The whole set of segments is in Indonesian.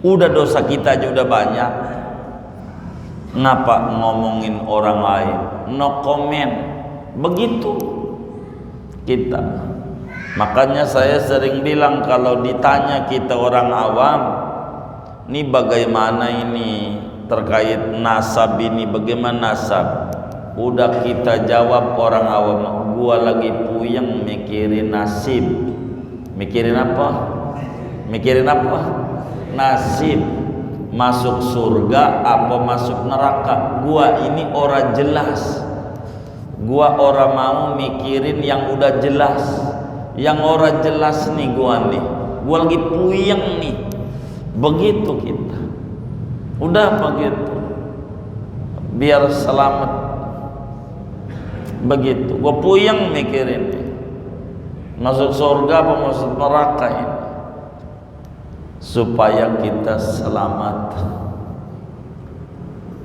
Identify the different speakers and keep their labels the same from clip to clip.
Speaker 1: Udah dosa kita aja udah banyak, ngapa ngomongin orang lain? No comment. Begitu kita. Makanya saya sering bilang kalau ditanya kita orang awam, ini bagaimana ini terkait nasab ini, bagaimana nasab? Udah kita jawab orang awam, gua lagi puyeng mikirin nasib. Mikirin apa? Mikirin apa? Nasib. Masuk surga apa masuk neraka? Gua ini orang jelas. Gua orang mau mikirin yang udah jelas. Yang orang jelas nih gua lagi puyeng nih. Begitu kita. Udah begitu. Biar selamat. Begitu. Gua puyeng mikirin nih. Masuk surga apa masuk neraka ini? Supaya kita selamat.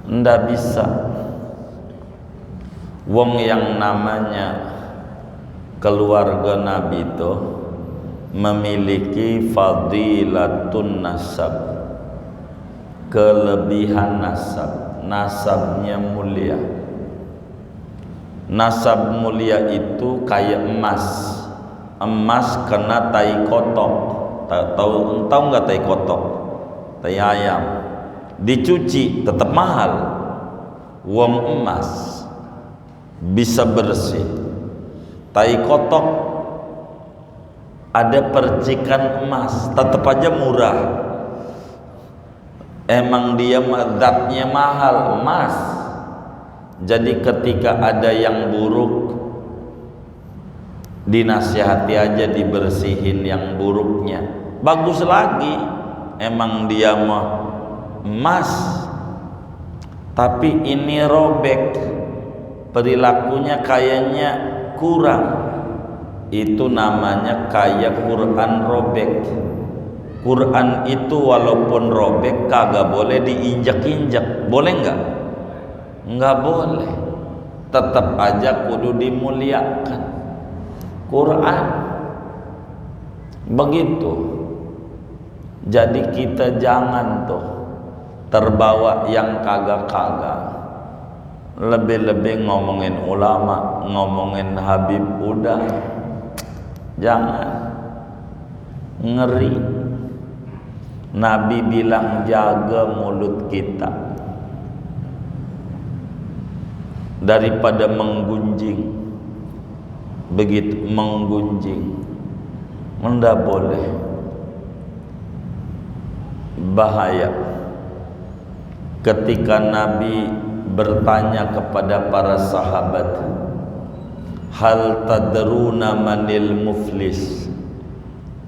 Speaker 1: Ndak bisa. Wong yang namanya keluarga Nabi itu memiliki fadilatun nasab, kelebihan nasab. Nasabnya mulia. Nasab mulia itu kayak emas. Emas kena tai kotok. Tahu nggak tai kotok? Tai ayam. Dicuci tetap mahal. Wong emas bisa bersih. Tai kotok ada percikan emas, tetap aja murah. Emang dia zatnya mahal, emas. Jadi ketika ada yang buruk, dinasihati aja dibersihin yang buruknya. Bagus lagi, emang dia mah emas, tapi ini robek, perilakunya kayaknya kurang. Itu namanya kayak Quran robek. Quran itu walaupun robek kagak boleh diinjak-injak. Boleh nggak? Nggak boleh. Tetap aja kudu dimuliakan Quran. Begitu. Jadi kita jangan tuh terbawa yang kagak-kagak. Lebih-lebih ngomongin ulama, ngomongin Habib, udah jangan. Ngeri. Nabi bilang jaga mulut kita daripada menggunjing. Begitu menggunjing, enggak boleh, bahaya. Ketika Nabi bertanya kepada para sahabat, hal tadruna manil muflis,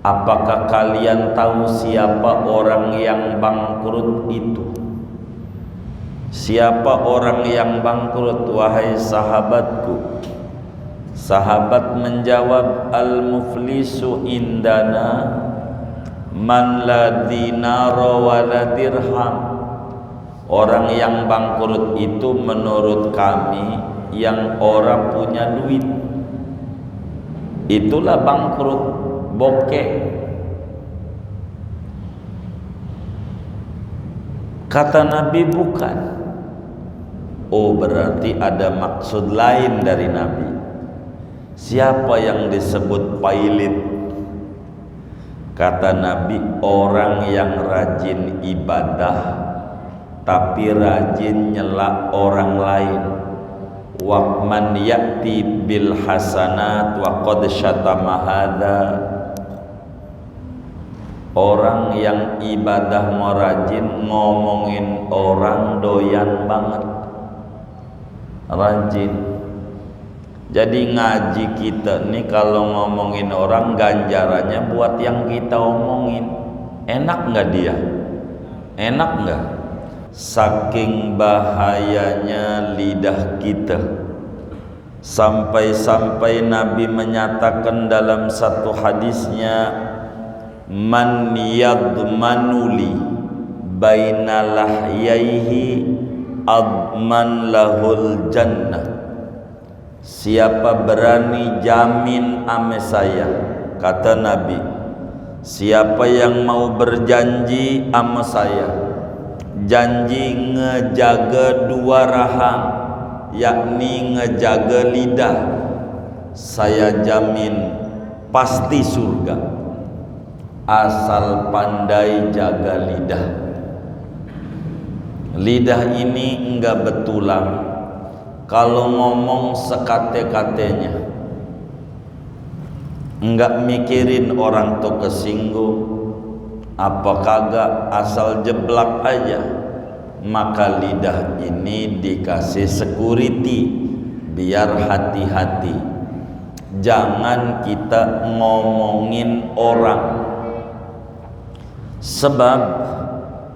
Speaker 1: apakah kalian tahu siapa orang yang bangkrut itu? Siapa orang yang bangkrut wahai sahabatku? Sahabat menjawab, al-muflisu indana man la dinara wa la dirham. Orang yang bangkrut itu menurut kami yang orang punya duit. Itulah bangkrut, bokeh. Kata Nabi bukan. Oh, berarti ada maksud lain dari Nabi. Siapa yang disebut pailit? Kata Nabi, orang yang rajin ibadah tapi rajin nyela orang lain. Wa man ya'ti bil hasanat wa qad syatama hadza. Orang yang ibadah mau rajin, ngomongin orang doyan banget, rajin. Jadi ngaji kita nih kalau ngomongin orang, ganjarannya buat yang kita omongin. Enak nggak dia? Enak nggak? Saking bahayanya lidah kita, sampai-sampai Nabi menyatakan dalam satu hadisnya, man yadmanuli baina lahyaihi adman lahul jannah. Siapa berani jamin ame saya, kata Nabi, siapa yang mau berjanji sama saya, janji ngejaga dua rahang, yakni ngejaga lidah, saya jamin pasti surga, asal pandai jaga lidah. Lidah ini enggak betulan, kalau ngomong sekate-katenya, enggak mikirin orang tuh kesinggung apa kagak, asal jeblak aja, maka lidah ini dikasih security biar hati-hati. Jangan kita ngomongin orang, sebab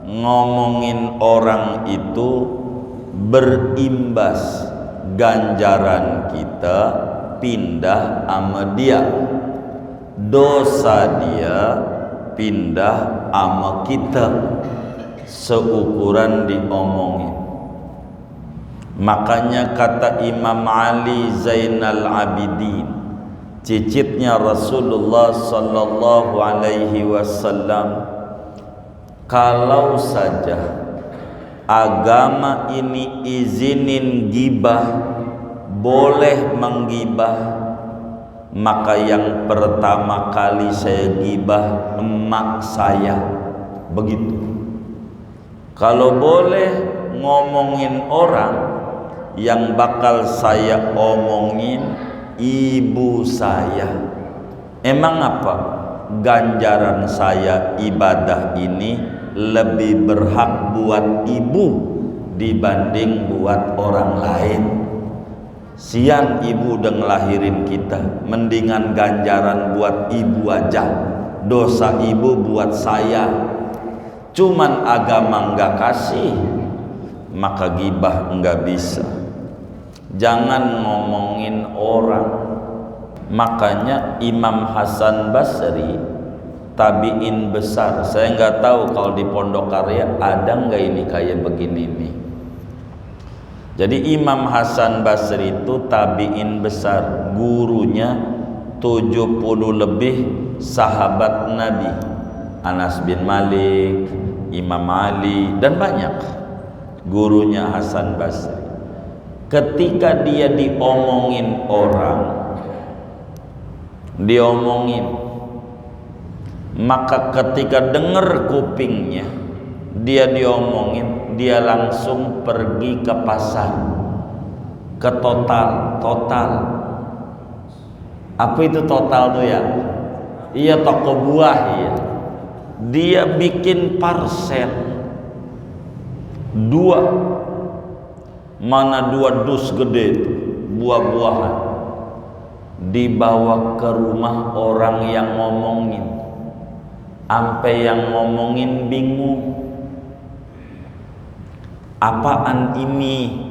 Speaker 1: ngomongin orang itu berimbas ganjaran kita pindah sama dia, dosa dia pindah sama kita, seukuran diomongin. Makanya kata Imam Ali Zainal Abidin, cicitnya Rasulullah sallallahu alaihi wasallam, kalau saja agama ini izinin gibah, boleh menggibah, maka yang pertama kali saya gibah emak saya. Begitu. Kalau boleh ngomongin orang, yang bakal saya omongin ibu saya. Emang apa? Ganjaran saya ibadah ini lebih berhak buat ibu dibanding buat orang lain. Sian ibu udah ngelahirin kita, mendingan ganjaran buat ibu aja, dosa ibu buat saya. Cuman agama enggak kasih, maka gibah enggak bisa. Jangan ngomongin orang. Makanya Imam Hasan Basri, tabiin besar, saya nggak tahu kalau di Pondok Karya ada nggak ini kayak begini nih. Jadi Imam Hasan Basri itu tabiin besar, gurunya 70 lebih sahabat Nabi, Anas bin Malik, Imam Ali, dan banyak gurunya Hasan Basri. Ketika dia diomongin orang, maka ketika dengar kupingnya dia diomongin, dia langsung pergi ke pasar, ke total. Apa itu total tuh ya? Iya, toko buah. Iya, dia bikin parcel 2, mana 2 dus gede itu buah-buahan, dibawa ke rumah orang yang ngomongin, sampai yang ngomongin bingung, apaan ini?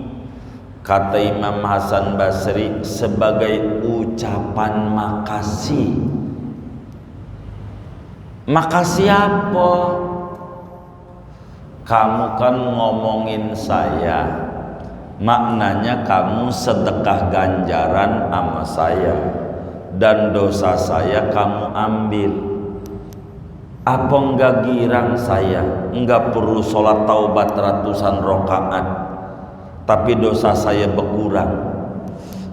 Speaker 1: Kata Imam Hasan Basri, sebagai ucapan makasih. Makasih apa? Kamu kan ngomongin saya, maknanya kamu sedekah ganjaran sama saya, dan dosa saya kamu ambil. Apa enggak girang saya? Enggak perlu sholat taubat ratusan rakaat, tapi dosa saya berkurang.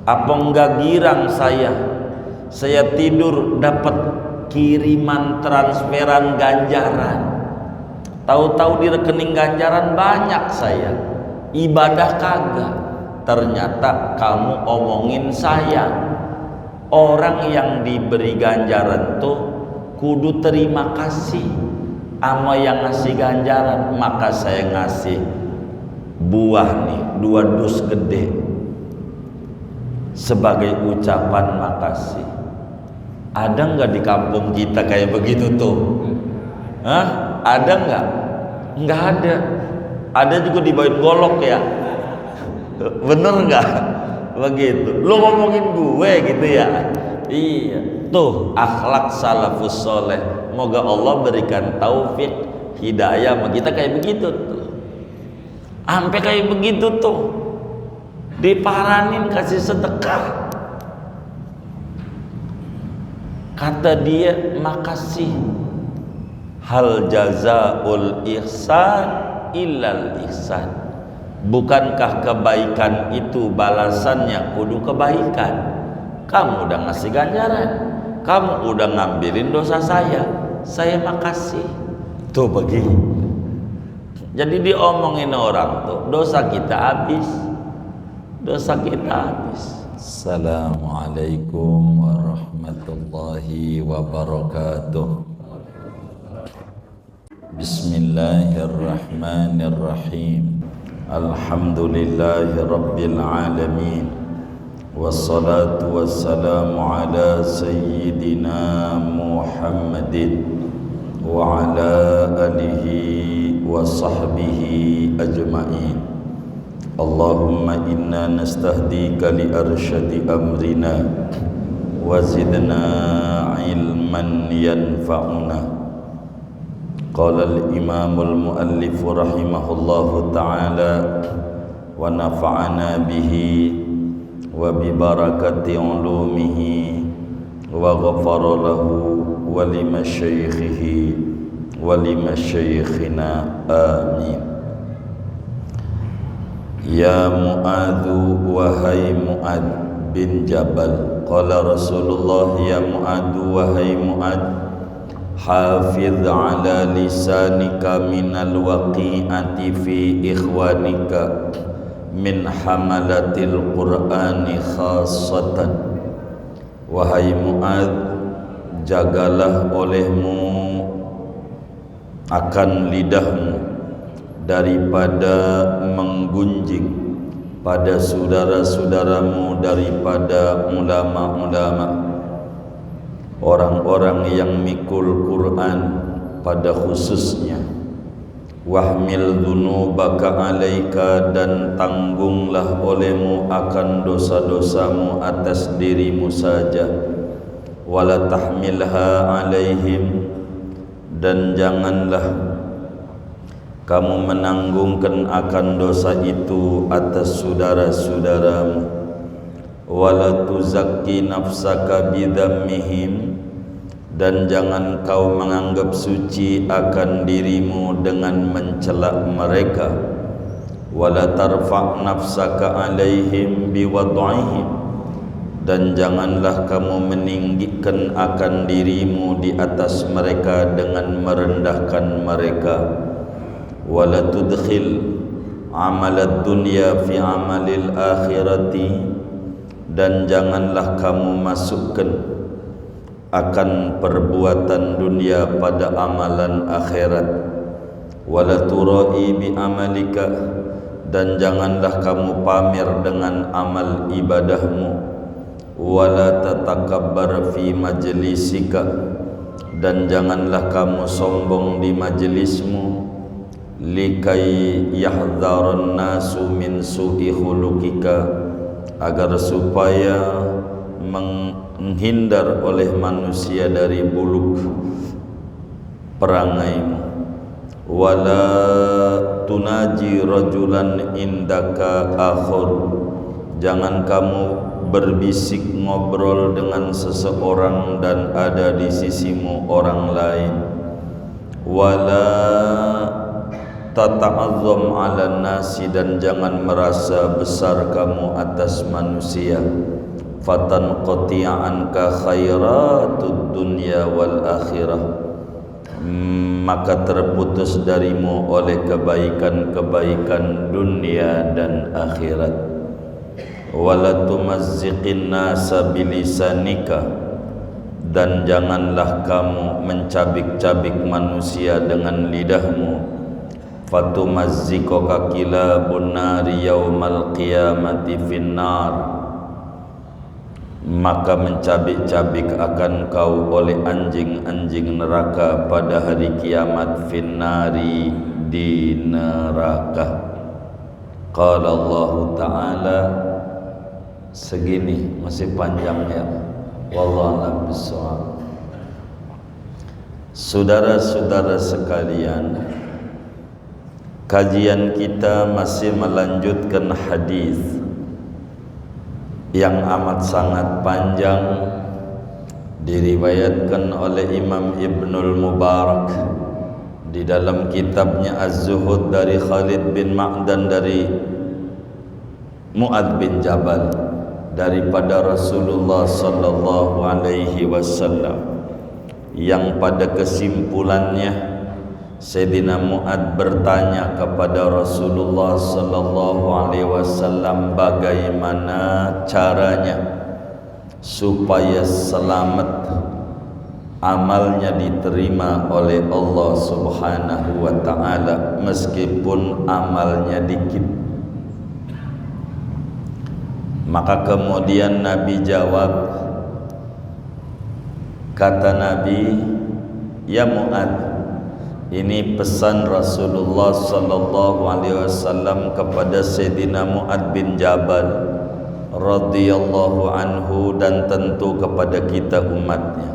Speaker 1: Apa enggak girang saya tidur dapat kiriman transferan ganjaran, tahu-tahu di rekening ganjaran banyak saya, ibadah kagak. Ternyata kamu omongin saya. Orang yang diberi ganjaran tuh kudu terima kasih sama yang ngasih ganjaran. Maka saya ngasih buah nih 2 dus gede sebagai ucapan makasih. Ada nggak di kampung kita kayak begitu tuh? Hah? Ada nggak? Nggak ada. Ada juga dibawain golok ya. Bener nggak? Begitu. Lo ngomongin gue gitu ya? Iya. Tuh akhlak salafus soleh. Moga Allah berikan taufik hidayah sama kita kayak begitu tuh. Sampai kayak begitu tuh, diparanin kasih sedekah. Kata dia makasih. Hal jazaul ihsan illal ihsan. Bukankah kebaikan itu balasannya kudu kebaikan? Kamu udah ngasih ganjaran, kamu udah ngambilin dosa saya makasih. Tuh begini. Jadi diomongin orang tuh, dosa kita habis. Assalamualaikum warahmatullahi wabarakatuh. Bismillahirrahmanirrahim. Alhamdulillahi rabbil alamin. Wassalatu wassalamu ala sayyidina Muhammadin wa ala alihi wa sahbihi ajma'in. Allahumma inna nastahdika li arsyadi amrina wa zidna ilman yanfa'una. Qala al-imamul muallif rahimahullahu ta'ala wa nafa'ana bihi wa bi barakati ulumihi wa ghafara lahu wa limasyaikhihi wa limasyaikhina amin. Ya Mu'adzu wahai Mu'ad bin Jabal, qala Rasulullah ya Mu'adzu wahai Mu'ad, hafiz ala lisanika minal waqi'ati fi ikhwanika min hamalatil qur'ani khassatan. Wahai Mu'ad, jagalah olehmu akan lidahmu daripada menggunjing pada saudara-saudaramu daripada ulama-ulama, orang-orang yang mikul Quran pada khususnya. Wahmil dzunubaka alaika, dan tanggunglah olehmu akan dosa-dosamu atas dirimu saja. Wala tahmilha alaihim, dan janganlah kamu menanggungkan akan dosa itu atas saudara-saudaramu. Wala tuzakki nafsaka bidhammihim, dan jangan kau menganggap suci akan dirimu dengan mencela mereka. Wala tarfa' nafsaka alaihim biwad'ihim, dan janganlah kamu meninggikan akan dirimu di atas mereka dengan merendahkan mereka. Wala tudkhil amalad dunya fi amalil akhirati, dan janganlah kamu masukkan akan perbuatan dunia pada amalan akhirat. Wala turai bi amalika, dan janganlah kamu pamer dengan amal ibadahmu. Wala tatakabbar fi majlisika, dan janganlah kamu sombong di majlismu. Likai yahdharan nasu min su'i khuluqika, agar supaya menghindar oleh manusia dari buluk perangaimu. Wala tunaji rajulan indaka akhur, jangan kamu berbisik ngobrol dengan seseorang dan ada di sisimu orang lain. Wala tata'azzam 'alan nasi, dan jangan merasa besar kamu atas manusia. Fatan qati'anka khairatud dunya wal akhirah, maka terputus darimu oleh kebaikan-kebaikan dunia dan akhirat. Wala tumazziqin nasa bilisanika, dan janganlah kamu mencabik-cabik manusia dengan lidahmu. Fatumazzikoka kilabun nari yaumal qiyamati finnar, maka mencabik-cabik akan kau oleh anjing-anjing neraka pada hari kiamat. Finnari, di neraka. Qala Allah Ta'ala, segini masih panjang ya, wallahu a'lam bishawab. Saudara-saudara sekalian, kajian kita masih melanjutkan hadis yang amat sangat panjang, diriwayatkan oleh Imam Ibnul Mubarak di dalam kitabnya Az-Zuhud dari Khalid bin Ma'dan dari Mu'adz bin Jabal daripada Rasulullah sallallahu alaihi wasallam, yang pada kesimpulannya Sayyidina Mu'adz bertanya kepada Rasulullah sallallahu alaihi wasallam bagaimana caranya supaya selamat, amalnya diterima oleh Allah Subhanahu wa taala meskipun amalnya dikit. Maka kemudian Nabi jawab, kata Nabi, ya Mu'adz, ini pesan Rasulullah sallallahu alaihi wasallam kepada Sayyidina Mu'adz bin Jabal radhiyallahu anhu dan tentu kepada kita umatnya.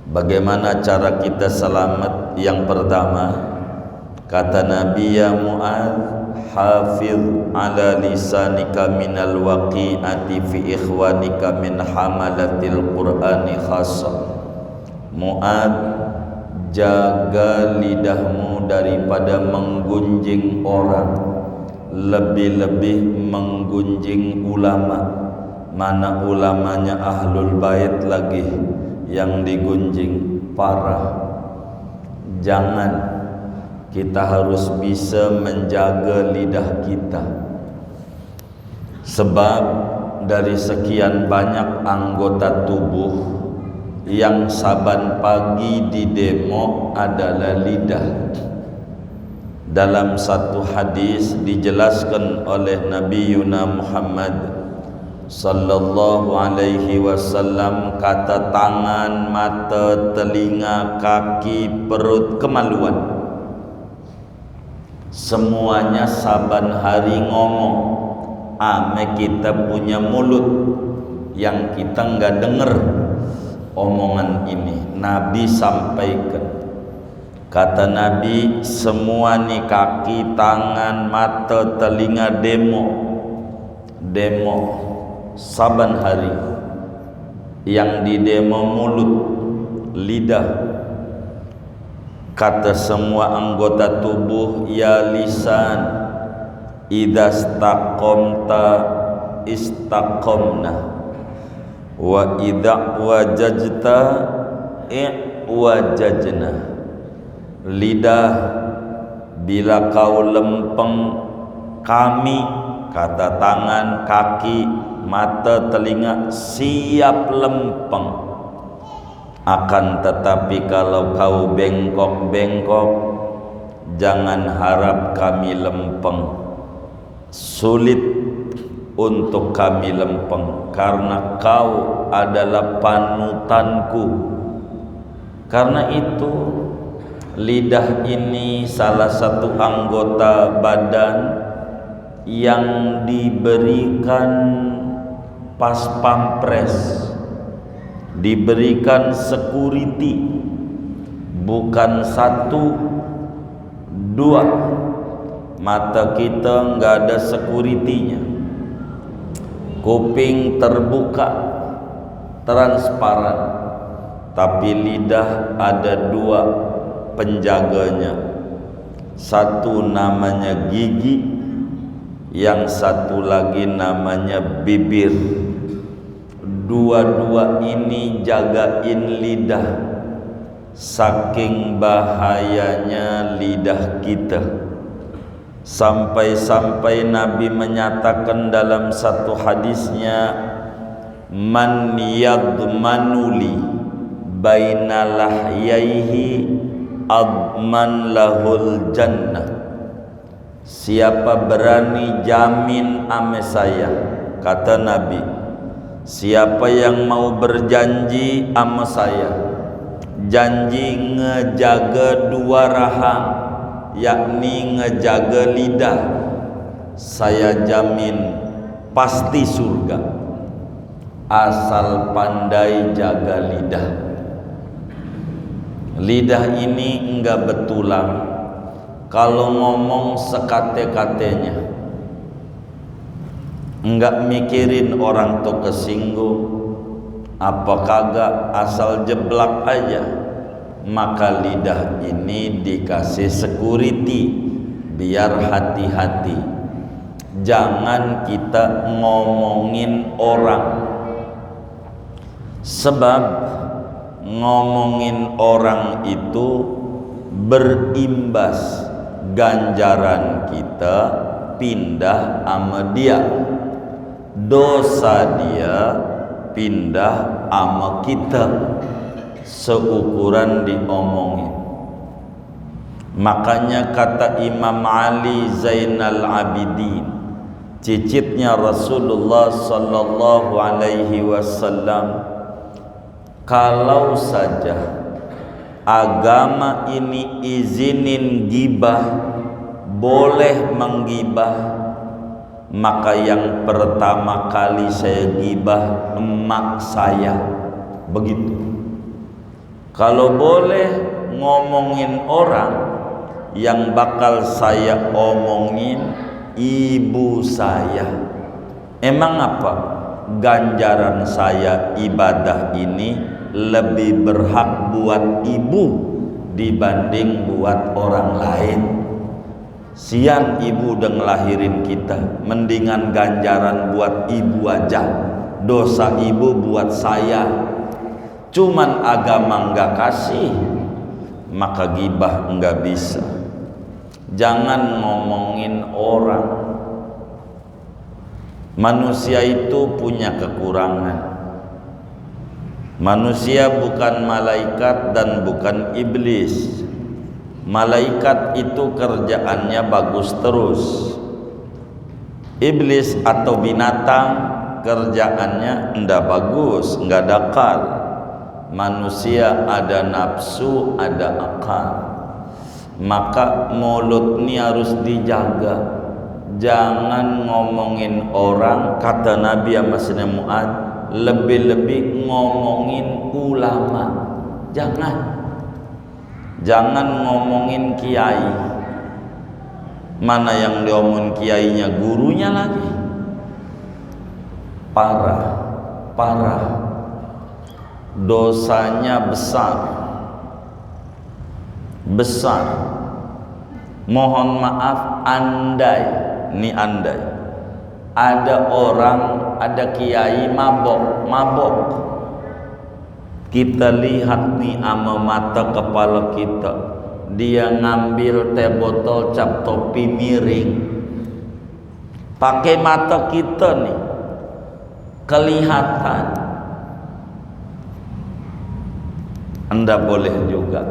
Speaker 1: Bagaimana cara kita selamat? Yang pertama, kata Nabi, ya Mu'adz, hafiz ala lisanika minal waqi'ati fi ikhwanika min hamalatil qur'ani khassa. Mu'adz, jaga lidahmu daripada menggunjing orang, lebih-lebih menggunjing ulama. Mana ulamanya ahlul bait lagi yang digunjing, parah. Jangan, kita harus bisa menjaga lidah kita, sebab dari sekian banyak anggota tubuh yang saban pagi di demo adalah lidah. Dalam satu hadis dijelaskan oleh Nabi Yuna Muhammad sallallahu alaihi wasallam, kata tangan, mata, telinga, kaki, perut, kemaluan, semuanya saban hari ngomong. Ame kita punya mulut yang kita enggak dengar omongan ini. Nabi sampaikan, kata Nabi, semua nih kaki, tangan, mata, telinga demo saban hari. Yang di demo mulut, lidah. Kata semua anggota tubuh, ya lisan, idza istaqamta istaqamna wa idza wajajta wajajna. Lidah, bila kau lempeng, kami, kata tangan, kaki, mata, telinga, siap lempeng. Akan tetapi kalau kau bengkok-bengkok, jangan harap kami lempeng. Sulit untuk kami lempeng, karena kau adalah panutanku. Karena itu lidah ini salah satu anggota badan yang diberikan pas pampres, diberikan security, bukan satu, dua. Mata kita enggak ada security-nya. Kuping terbuka, transparan, tapi lidah ada dua penjaganya. Satu namanya gigi, yang satu lagi namanya bibir. Dua-dua ini jagain lidah. Saking bahayanya lidah kita, sampai-sampai Nabi menyatakan dalam satu hadisnya, man yadmanuli baina lahyaihi adman lahul jannah. Siapa berani jamin ame saya, kata Nabi, siapa yang mau berjanji sama saya, janji ngejaga dua rahang, yakni ngejaga lidah, saya jamin pasti surga, asal pandai jaga lidah. Lidah ini enggak betulan, kalau ngomong sekate-katenya, enggak mikirin orang tuh kesinggung apa kagak, asal jeblak aja. maka lidah ini dikasih security biar hati-hati. Jangan kita ngomongin orang, sebab ngomongin orang itu berimbas ganjaran kita pindah sama dia, dosa dia pindah sama kita, seukuran diomongin. Makanya kata Imam Ali Zainal Abidin, cicitnya Rasulullah sallallahu alaihi wasallam, kalau saja agama ini izinin gibah, boleh menggibah, maka yang pertama kali saya gibah emak saya. Begitu. Kalau boleh ngomongin orang, yang bakal saya omongin ibu saya. Emang apa? Ganjaran saya ibadah ini lebih berhak buat ibu dibanding buat orang lain. Sian ibu udah ngelahirin kita, mendingan ganjaran buat ibu aja, dosa ibu buat saya. Cuman agama enggak kasih, maka gibah enggak bisa. Jangan ngomongin orang. Manusia itu punya kekurangan. Manusia bukan malaikat dan bukan iblis. Malaikat itu kerjaannya bagus terus. Iblis atau binatang kerjaannya ndak bagus, nggak dakal. Manusia ada nafsu, ada akal. Maka mulut ini harus dijaga. Jangan ngomongin orang, kata Nabi Muhammad Mu'ad, lebih-lebih ngomongin ulama. Jangan ngomongin kiai. Mana yang diomongin kiainya, gurunya lagi. Parah. Dosanya besar. Mohon maaf, andai ada orang, ada kiai mabok, kita lihat nih ama mata kepala kita, dia ngambil teh botol cap topi miring, pakai mata kita nih kelihatan. Anda boleh juga.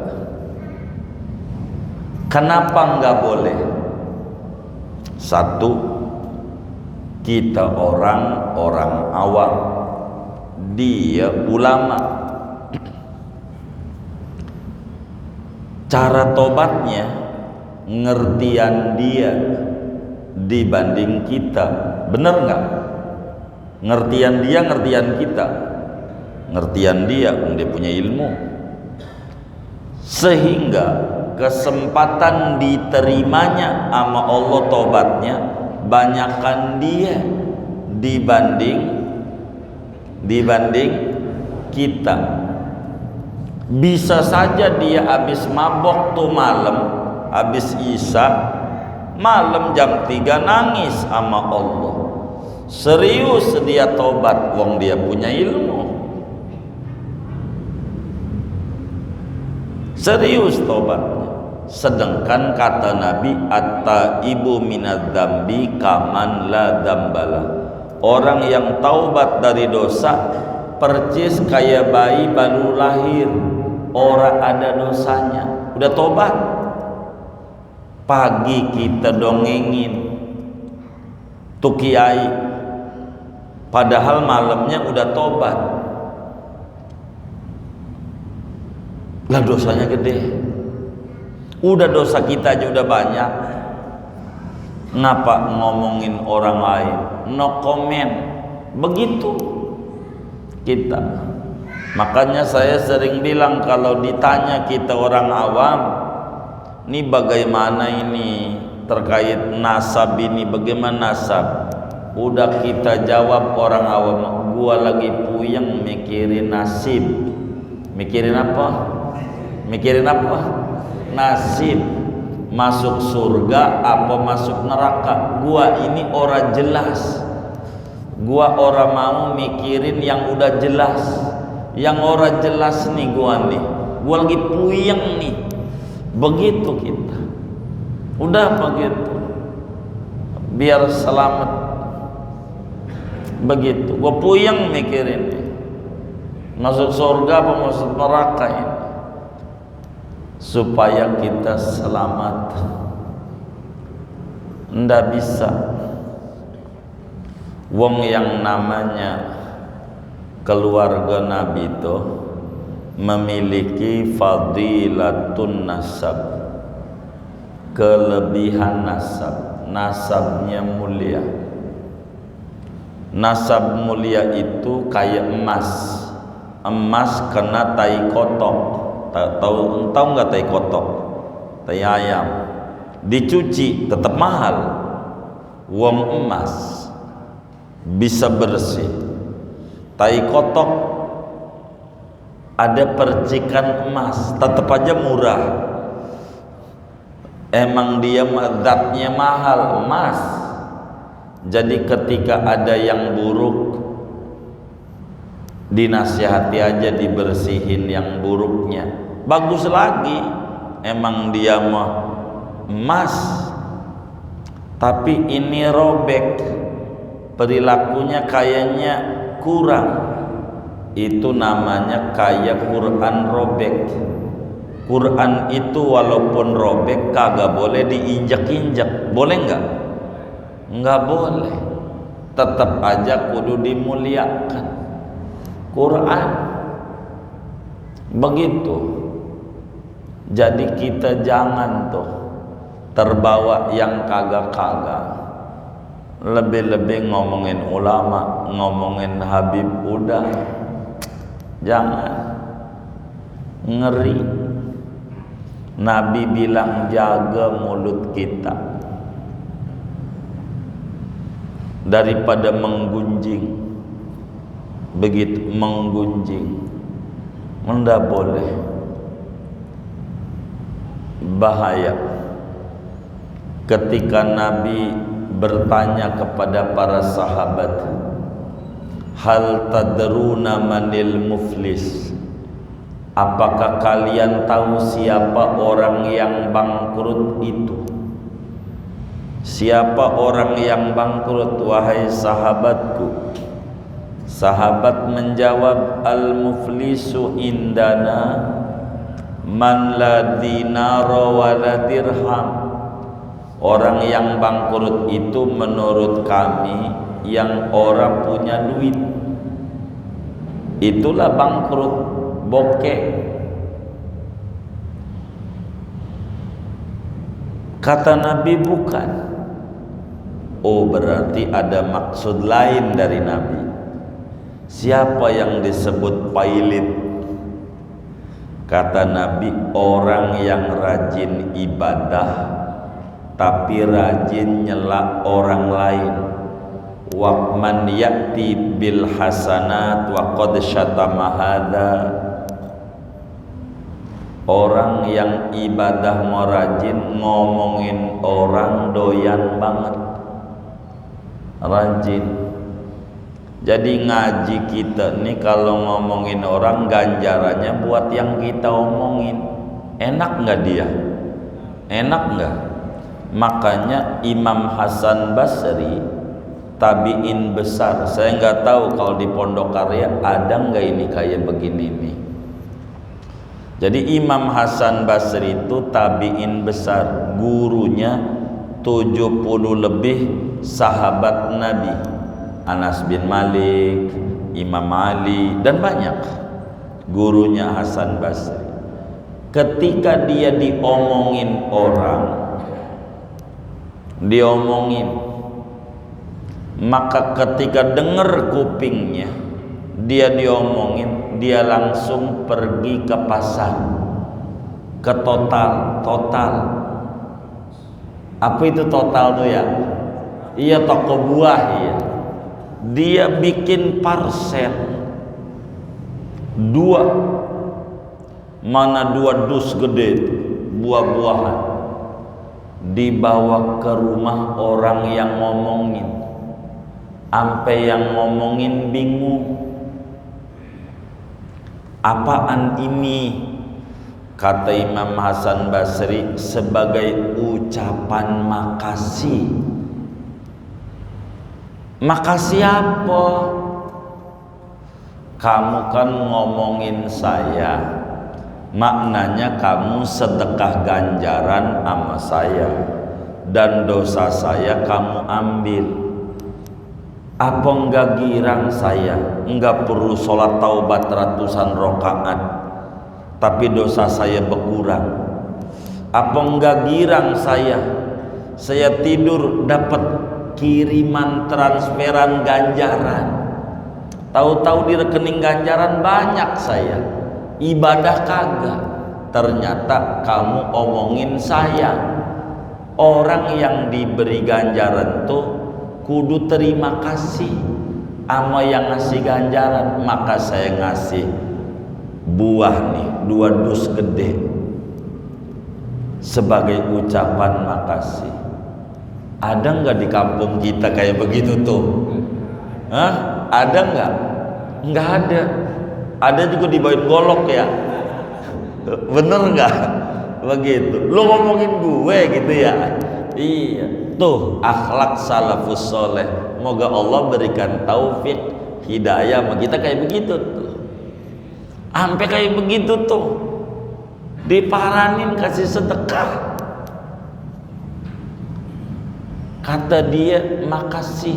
Speaker 1: Kenapa enggak boleh? Satu, kita orang awam, dia ulama. Cara tobatnya, ngertian dia dibanding kita, bener nggak? Ngertian dia, ngertian kita. Ngertian dia, dia punya ilmu, sehingga kesempatan diterimanya sama Allah tobatnya banyakkan dia dibanding kita. Bisa saja dia habis mabok tuh malam, habis isya malam jam 3 nangis sama Allah. Serius dia tobat, wong dia punya ilmu. Serius tobatnya. Sedangkan kata Nabi, at-taibu minadz-dzambi kaman la dzambala. Orang yang taubat dari dosa percis kayak bayi baru lahir, orang ada dosanya, udah tobat. Pagi kita dongengin tuh kiai, padahal malamnya udah tobat. Lah dosanya gede. Udah dosa kita aja udah banyak, ngapa ngomongin orang lain? No comment. Begitu kita. Makanya saya sering bilang, kalau ditanya kita orang awam, ini bagaimana ini terkait nasab ini, bagaimana nasab? Udah kita jawab orang awam, gua lagi puyeng mikirin nasib. Mikirin apa? Mikirin apa? Nasib, masuk surga apa masuk neraka. Gua ini orang jelas, gua orang mau mikirin yang udah jelas. Yang orang jelas nih gua lagi puyeng nih. Begitu kita, udah begitu, biar selamat. Begitu, gua puyeng mikirin masuk surga apa masuk neraka ini, supaya kita selamat. Ndak bisa wong yang namanya keluarga Nabi itu memiliki fadilatun nasab, kelebihan nasab. Nasabnya mulia. Nasab mulia itu kayak emas. Emas kena tai kotok. Tahu nggak tai kotok? Tai ayam dicuci tetap mahal. Wong emas bisa bersih. Tai kotok ada percikan emas, tetap aja murah. Emang dia zatnya mahal, emas. Jadi ketika ada yang buruk, dinasihati aja dibersihin yang buruknya. Bagus lagi, emang dia mah emas, tapi ini robek, perilakunya kayaknya kurang. Itu namanya kayak Quran robek. Quran itu walaupun robek kagak boleh diinjak-injak. Boleh nggak? Nggak boleh. Tetap aja kudu dimuliakan Quran. Begitu. Jadi kita jangan tuh terbawa yang kagak-kagak. Lebih-lebih ngomongin ulama, ngomongin Habib, udah jangan. Ngeri. Nabi bilang jaga mulut kita daripada menggunjing. Begitu, menggunjing, ndak boleh, bahaya. Ketika Nabi bertanya kepada para sahabat, hal tadruna manil muflis, apakah kalian tahu siapa orang yang bangkrut itu? Siapa orang yang bangkrut, wahai sahabatku? Sahabat menjawab, al-muflisu indana man la dinara wa la dirham. Orang yang bangkrut itu menurut kami yang orang punya duit. Itulah bangkrut, bokeh. Kata Nabi bukan. Oh, berarti ada maksud lain dari Nabi. Siapa yang disebut pailit? Kata Nabi, orang yang rajin ibadah tapi rajin nyela orang lain. Wa man ya'ti bil hasanat wa qad syatama hadza. Orang yang ibadah mau rajin, ngomongin orang doyan banget, rajin. Jadi ngaji kita nih kalau ngomongin orang, ganjarannya buat yang kita omongin. Enak nggak dia? Enak nggak? Makanya Imam Hasan Basri, tabiin besar. Saya nggak tahu kalau di Pondok Karya ada nggak ini kayak begini nih. Jadi Imam Hasan Basri itu tabiin besar, gurunya 70 lebih sahabat Nabi. Anas bin Malik, Imam Ali, dan banyak gurunya Hasan Basri. Ketika dia diomongin orang, maka ketika dengar kupingnya dia diomongin, dia langsung pergi ke pasar, ke total. Apa itu total tuh ya? Iya, toko buah ya. Dia bikin parsel 2 Mana 2 dus gede itu, buah-buahan, dibawa ke rumah orang yang ngomongin, sampai yang ngomongin bingung, apaan ini? Kata Imam Hasan Basri, sebagai ucapan makasih. Makasih apa? Kamu kan ngomongin saya, maknanya kamu sedekah ganjaran sama saya, dan dosa saya kamu ambil. Apa enggak girang saya? Enggak perlu sholat taubat ratusan rakaat, tapi dosa saya berkurang. Apa enggak girang saya tidur dapat kiriman transferan ganjaran, tahu-tahu di rekening ganjaran banyak saya, ibadah kagak. Ternyata kamu omongin saya. Orang yang diberi ganjaran tuh kudu terima kasih sama yang ngasih ganjaran. Maka saya ngasih buah nih 2 dus gede sebagai ucapan makasih. Ada nggak di kampung kita kayak begitu tuh? Hah? Ada nggak? Nggak ada. Ada juga dibawain golok ya. Bener nggak? Begitu. Lu ngomongin gue gitu ya? Iya. Tuh akhlak salafus soleh. Moga Allah berikan taufik hidayah sama kita kayak begitu tuh. Sampai kayak begitu tuh. Diparanin kasih sedekah. Kata dia, makasih.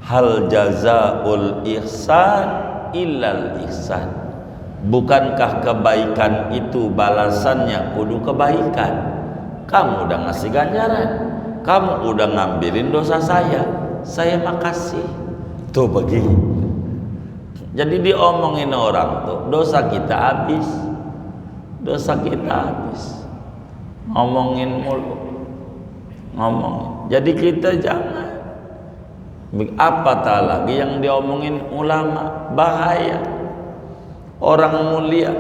Speaker 1: Hal jazaul ihsan illal ihsan. Bukankah kebaikan itu balasannya kudu kebaikan? Kamu udah ngasih ganjaran, kamu udah ngambilin dosa saya makasih. Tuh begini. Jadi diomongin orang tuh, dosa kita habis. Dosa kita habis. Ngomongin mulu. Ngomongin. Jadi kita jangan. Apatah lagi yang diomongin ulama, bahaya. Orang mulia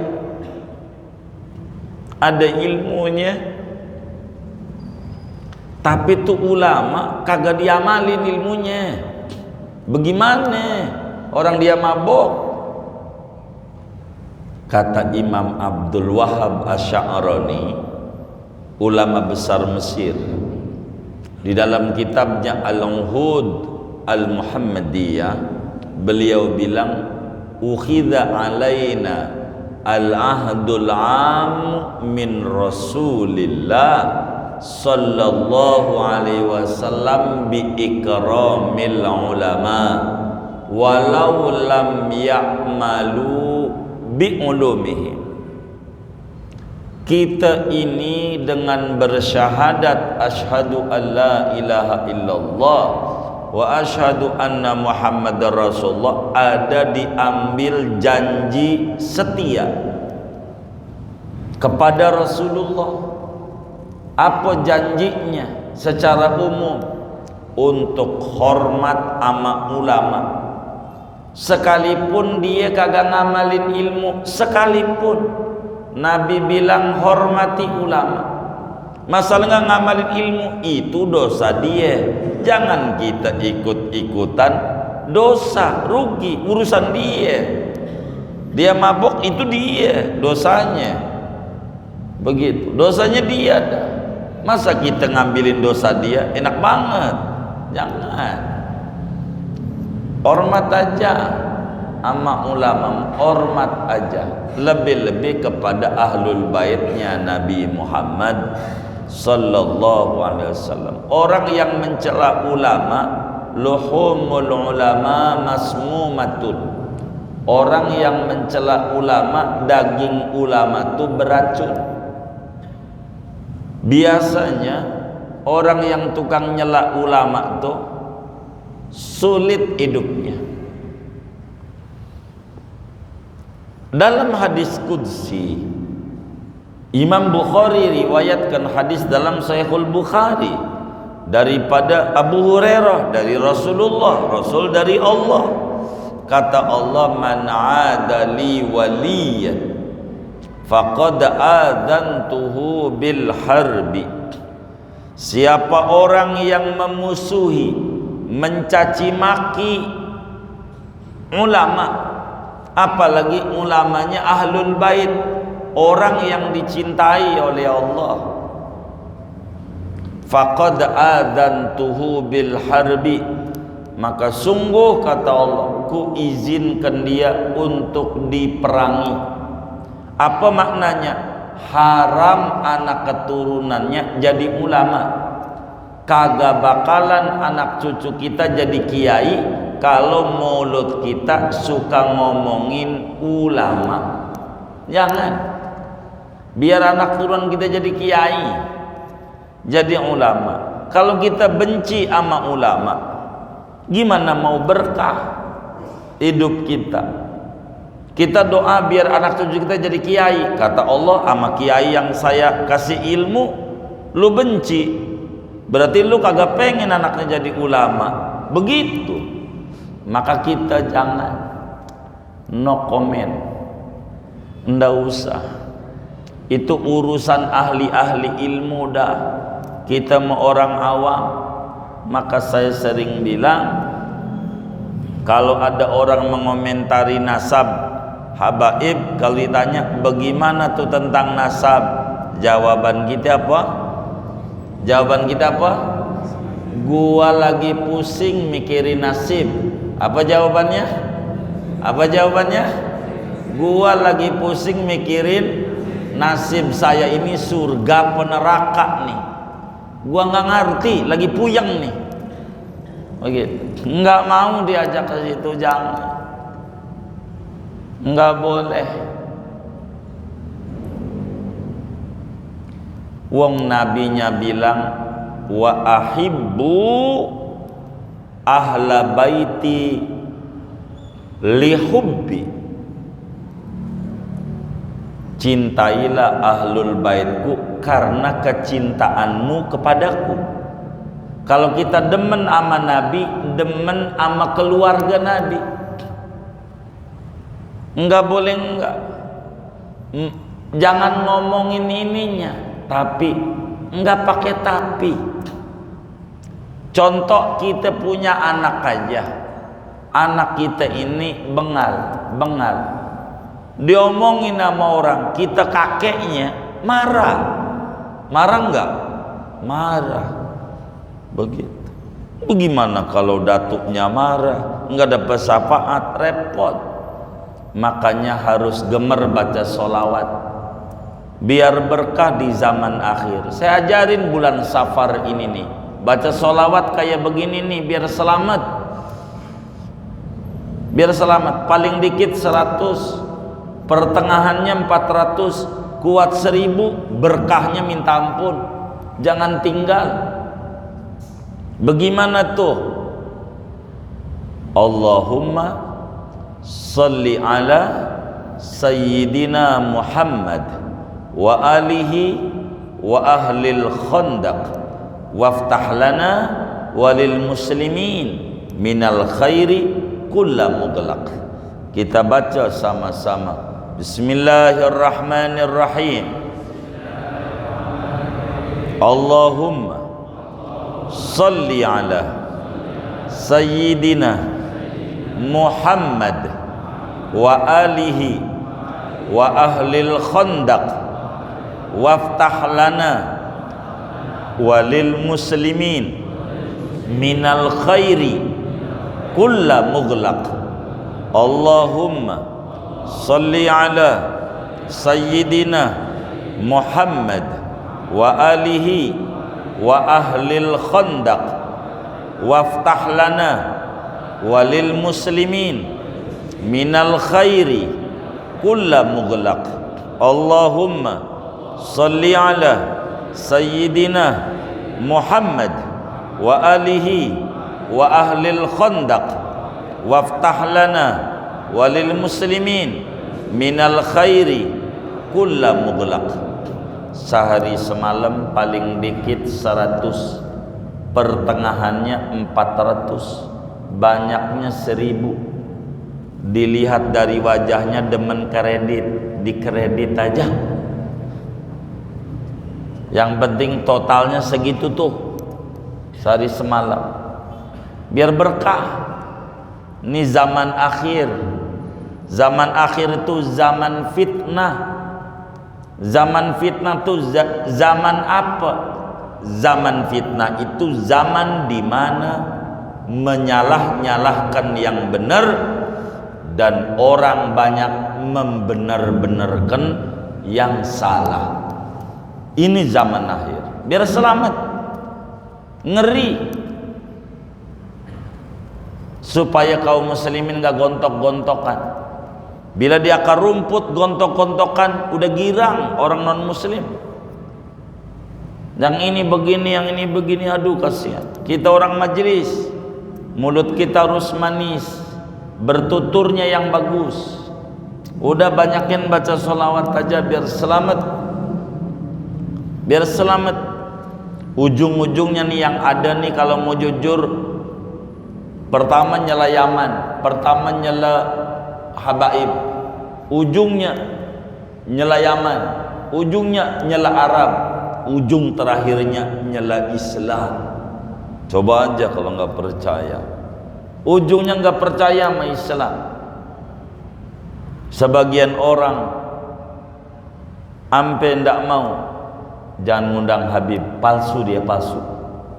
Speaker 1: ada ilmunya, tapi tuh ulama kagak diamalin ilmunya. Bagaimana orang dia mabok? Kata Imam Abdul Wahhab Asy'arani, ulama besar Mesir, di dalam kitabnya Al-Uhud Al-Muhammadiyah, beliau bilang, ukhidha alaina al-ahdul am min Rasulillah sallallahu alaihi wasallam bi ikramil ulama walau lam ya'malu bi ulumihim. Kita ini dengan bersyahadat asyhadu an la ilaha illallah wa asyhadu anna muhammadar rasulullah, ada diambil janji setia kepada Rasulullah. Apa janjinya? Secara umum untuk hormat ama ulama, sekalipun dia kagak ngamalin ilmu, sekalipun Nabi bilang hormati ulama. Masalah nggak ngamalin ilmu itu dosa dia. Jangan kita ikut-ikutan dosa, rugi, urusan dia. Dia mabok itu dia dosanya. Begitu, dosanya dia dah. Masa kita ngambilin dosa dia? Enak banget. Jangan. Hormat aja sama ulama, hormat aja. Lebih-lebih kepada ahlul baitnya Nabi Muhammad sallallahu alaihi wasallam. Orang yang mencela ulama, luhumul ulama masmumatun. Orang yang mencela ulama, daging ulama itu beracun. Biasanya orang yang tukang nyela ulama itu sulit hidupnya. Dalam hadis qudsi, Imam Bukhari riwayatkan hadis dalam Sahihul Bukhari daripada Abu Hurairah dari Rasulullah, Rasul dari Allah. Kata Allah, man 'ada li waliyan faqad adzantuhu bil harbi. Siapa orang yang memusuhi, mencaci maki ulama, apalagi ulamanya ahlul bait, orang yang dicintai oleh Allah, faqad adzantuhu bil harbi, maka sungguh kata Allah, ku izinkan dia untuk diperangi. Apa maknanya? Haram anak keturunannya jadi ulama. Kagak bakalan anak cucu kita jadi kiai kalau mulut kita suka ngomongin ulama. Jangan. Biar anak turunan kita jadi kiai, jadi ulama. Kalau kita benci sama ulama, gimana mau berkah hidup kita? Kita doa biar anak cucu kita jadi kiai. Kata Allah, sama kiai yang saya kasih ilmu lu benci, berarti lu kagak pengen anaknya jadi ulama. Begitu. Maka kita jangan, no comment, ndak usah. Itu urusan ahli-ahli ilmu dah. Kita mau orang awam. Maka saya sering bilang, kalau ada orang mengomentari nasab habaib, kalau ditanya bagaimana tuh tentang nasab, jawaban kita apa? Jawaban kita apa? Gua lagi pusing mikirin nasib. Apa jawabannya? Apa jawabannya? Gua lagi pusing mikirin nasib saya ini surga apa neraka nih. Gua nggak ngerti, lagi puyeng nih. Begitu. Nggak mau diajak ke situ, jangan. Nggak boleh. Wong nabinya bilang, wa ahibbu ahla baiti lihubbi. Cintailah ahlul baitku karena kecintaanmu kepadaku. Kalau kita demen sama Nabi, demen sama keluarga Nabi. Enggak boleh enggak. Jangan ngomongin ininya, tapi enggak pakai tapi. Contoh, kita punya anak aja. Anak kita ini bengal. Diomongin sama orang, kita kakeknya marah. Marah enggak? Marah. Begitu. Bagaimana kalau datuknya marah, enggak dapat syafaat, repot. Makanya harus gemer baca sholawat biar berkah di zaman akhir. Saya ajarin bulan Safar ini nih, baca sholawat kayak begini nih biar selamat. Biar selamat. Paling dikit 100, pertengahannya 400, kuat 1000, berkahnya minta ampun. Jangan tinggal. Bagaimana tuh? Allahumma salli ala sayyidina Muhammad wa alihi wa ahlil khandaq waftah lana walil muslimin minal khairi kulla mughlaq. Kita baca sama-sama. Bismillahirrahmanirrahim. Allahumma salli ala sayyidina Muhammad wa alihi wa ahlil khandaq waftah lana walil muslimin minal khairi kulla mughlaq. Allahumma salli ala sayyidina Muhammad wa alihi wa ahlil khandaq waftah lana walil muslimin minal khairi kulla mughlaq. Allahumma salli ala sayyidina Muhammad wa alihi wa ahlil khandaq waftah lana walil muslimin minal khairi kulla mughlaq. Sehari semalam paling dikit 100, pertengahannya 400, banyaknya 1000. Dilihat dari wajahnya demen kredit, dikredit aja. Yang penting totalnya segitu tuh sehari semalam, biar berkah. Ini zaman akhir. Zaman akhir itu zaman fitnah. Zaman fitnah itu zaman apa? Zaman fitnah itu zaman di mana menyalah-nyalahkan yang benar dan orang banyak membenar-benarkan yang salah. Ini zaman akhir. Biar selamat. Ngeri. Supaya kaum muslimin gak gontok-gontokan. Bila dia akar rumput gontok-gontokan, udah girang orang non muslim. Yang ini begini, yang ini begini, aduh kasihan. Kita orang majelis, mulut kita harus manis, bertuturnya yang bagus. Udah banyakin baca sholawat aja biar selamat. Biar selamat. Ujung-ujungnya nih yang ada nih kalau mau jujur, pertama nyela Yaman, pertama nyela Habaib, ujungnya nyela Yaman, ujungnya nyela Arab, ujung terakhirnya nyela Islam. Coba aja kalau nggak percaya, ujungnya nggak percaya sama Islam. Sebagian orang ampe ndak mau, jangan ngundang Habib, palsu dia, palsu.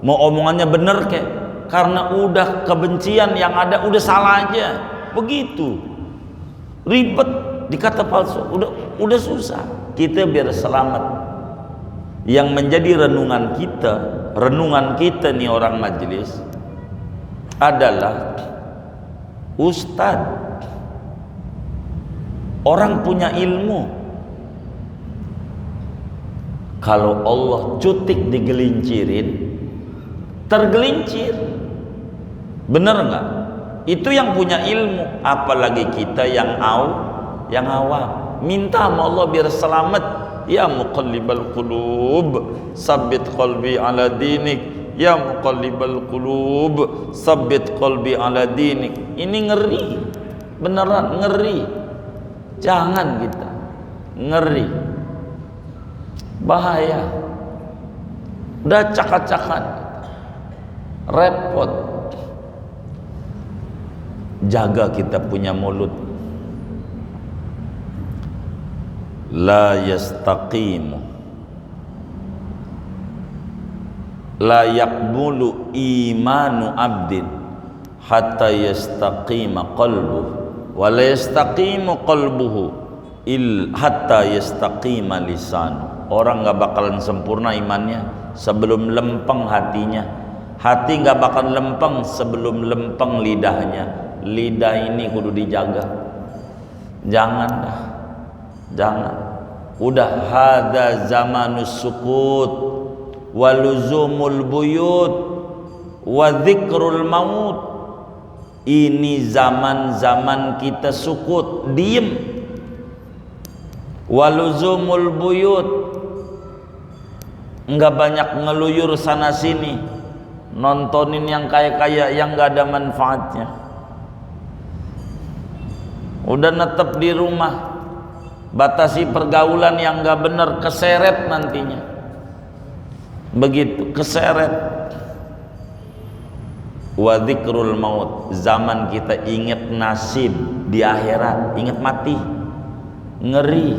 Speaker 1: Mau omongannya bener kek, karena udah kebencian yang ada udah salah aja, begitu ribet dikata palsu, udah susah. Kita biar selamat, yang menjadi renungan kita nih orang majelis adalah ustadz, orang punya ilmu. Kalau Allah cutik digelincirin, tergelincir. Bener nggak? Itu yang punya ilmu, apalagi kita yang awam. Minta sama Allah biar selamat. Ya muqallibal qulub, sabbit qalbi ala dinik. Ya muqallibal qulub, sabbit qalbi ala dinik. Ini ngeri, beneran ngeri. Jangan kita ngeri, bahaya. Udah cakak-cakan, repot. Jaga kita punya mulut. La yastaqimu, la yaqbulu imanu abdin hatta yastaqima qalbuhu, wa la yastaqimu qalbuhu hatta yastaqima lisanu. Orang gak bakalan sempurna imannya sebelum lempeng hatinya. Hati gak bakal lempeng sebelum lempeng lidahnya. Lidah ini kudu dijaga. Jangan dah, jangan. Udah hadza zamanus sukut wa luzumul buyut wa dzikrul maut. Ini zaman-zaman kita sukut, diem. Wa luzumul buyut, enggak banyak ngeluyur sana sini, nontonin yang kaya-kaya yang enggak ada manfaatnya. Udah netep di rumah, batasi pergaulan yang enggak benar, keseret nantinya. Begitu, keseret. Wa dzikrul maut, zaman kita ingat nasib di akhirat, ingat mati. Ngeri,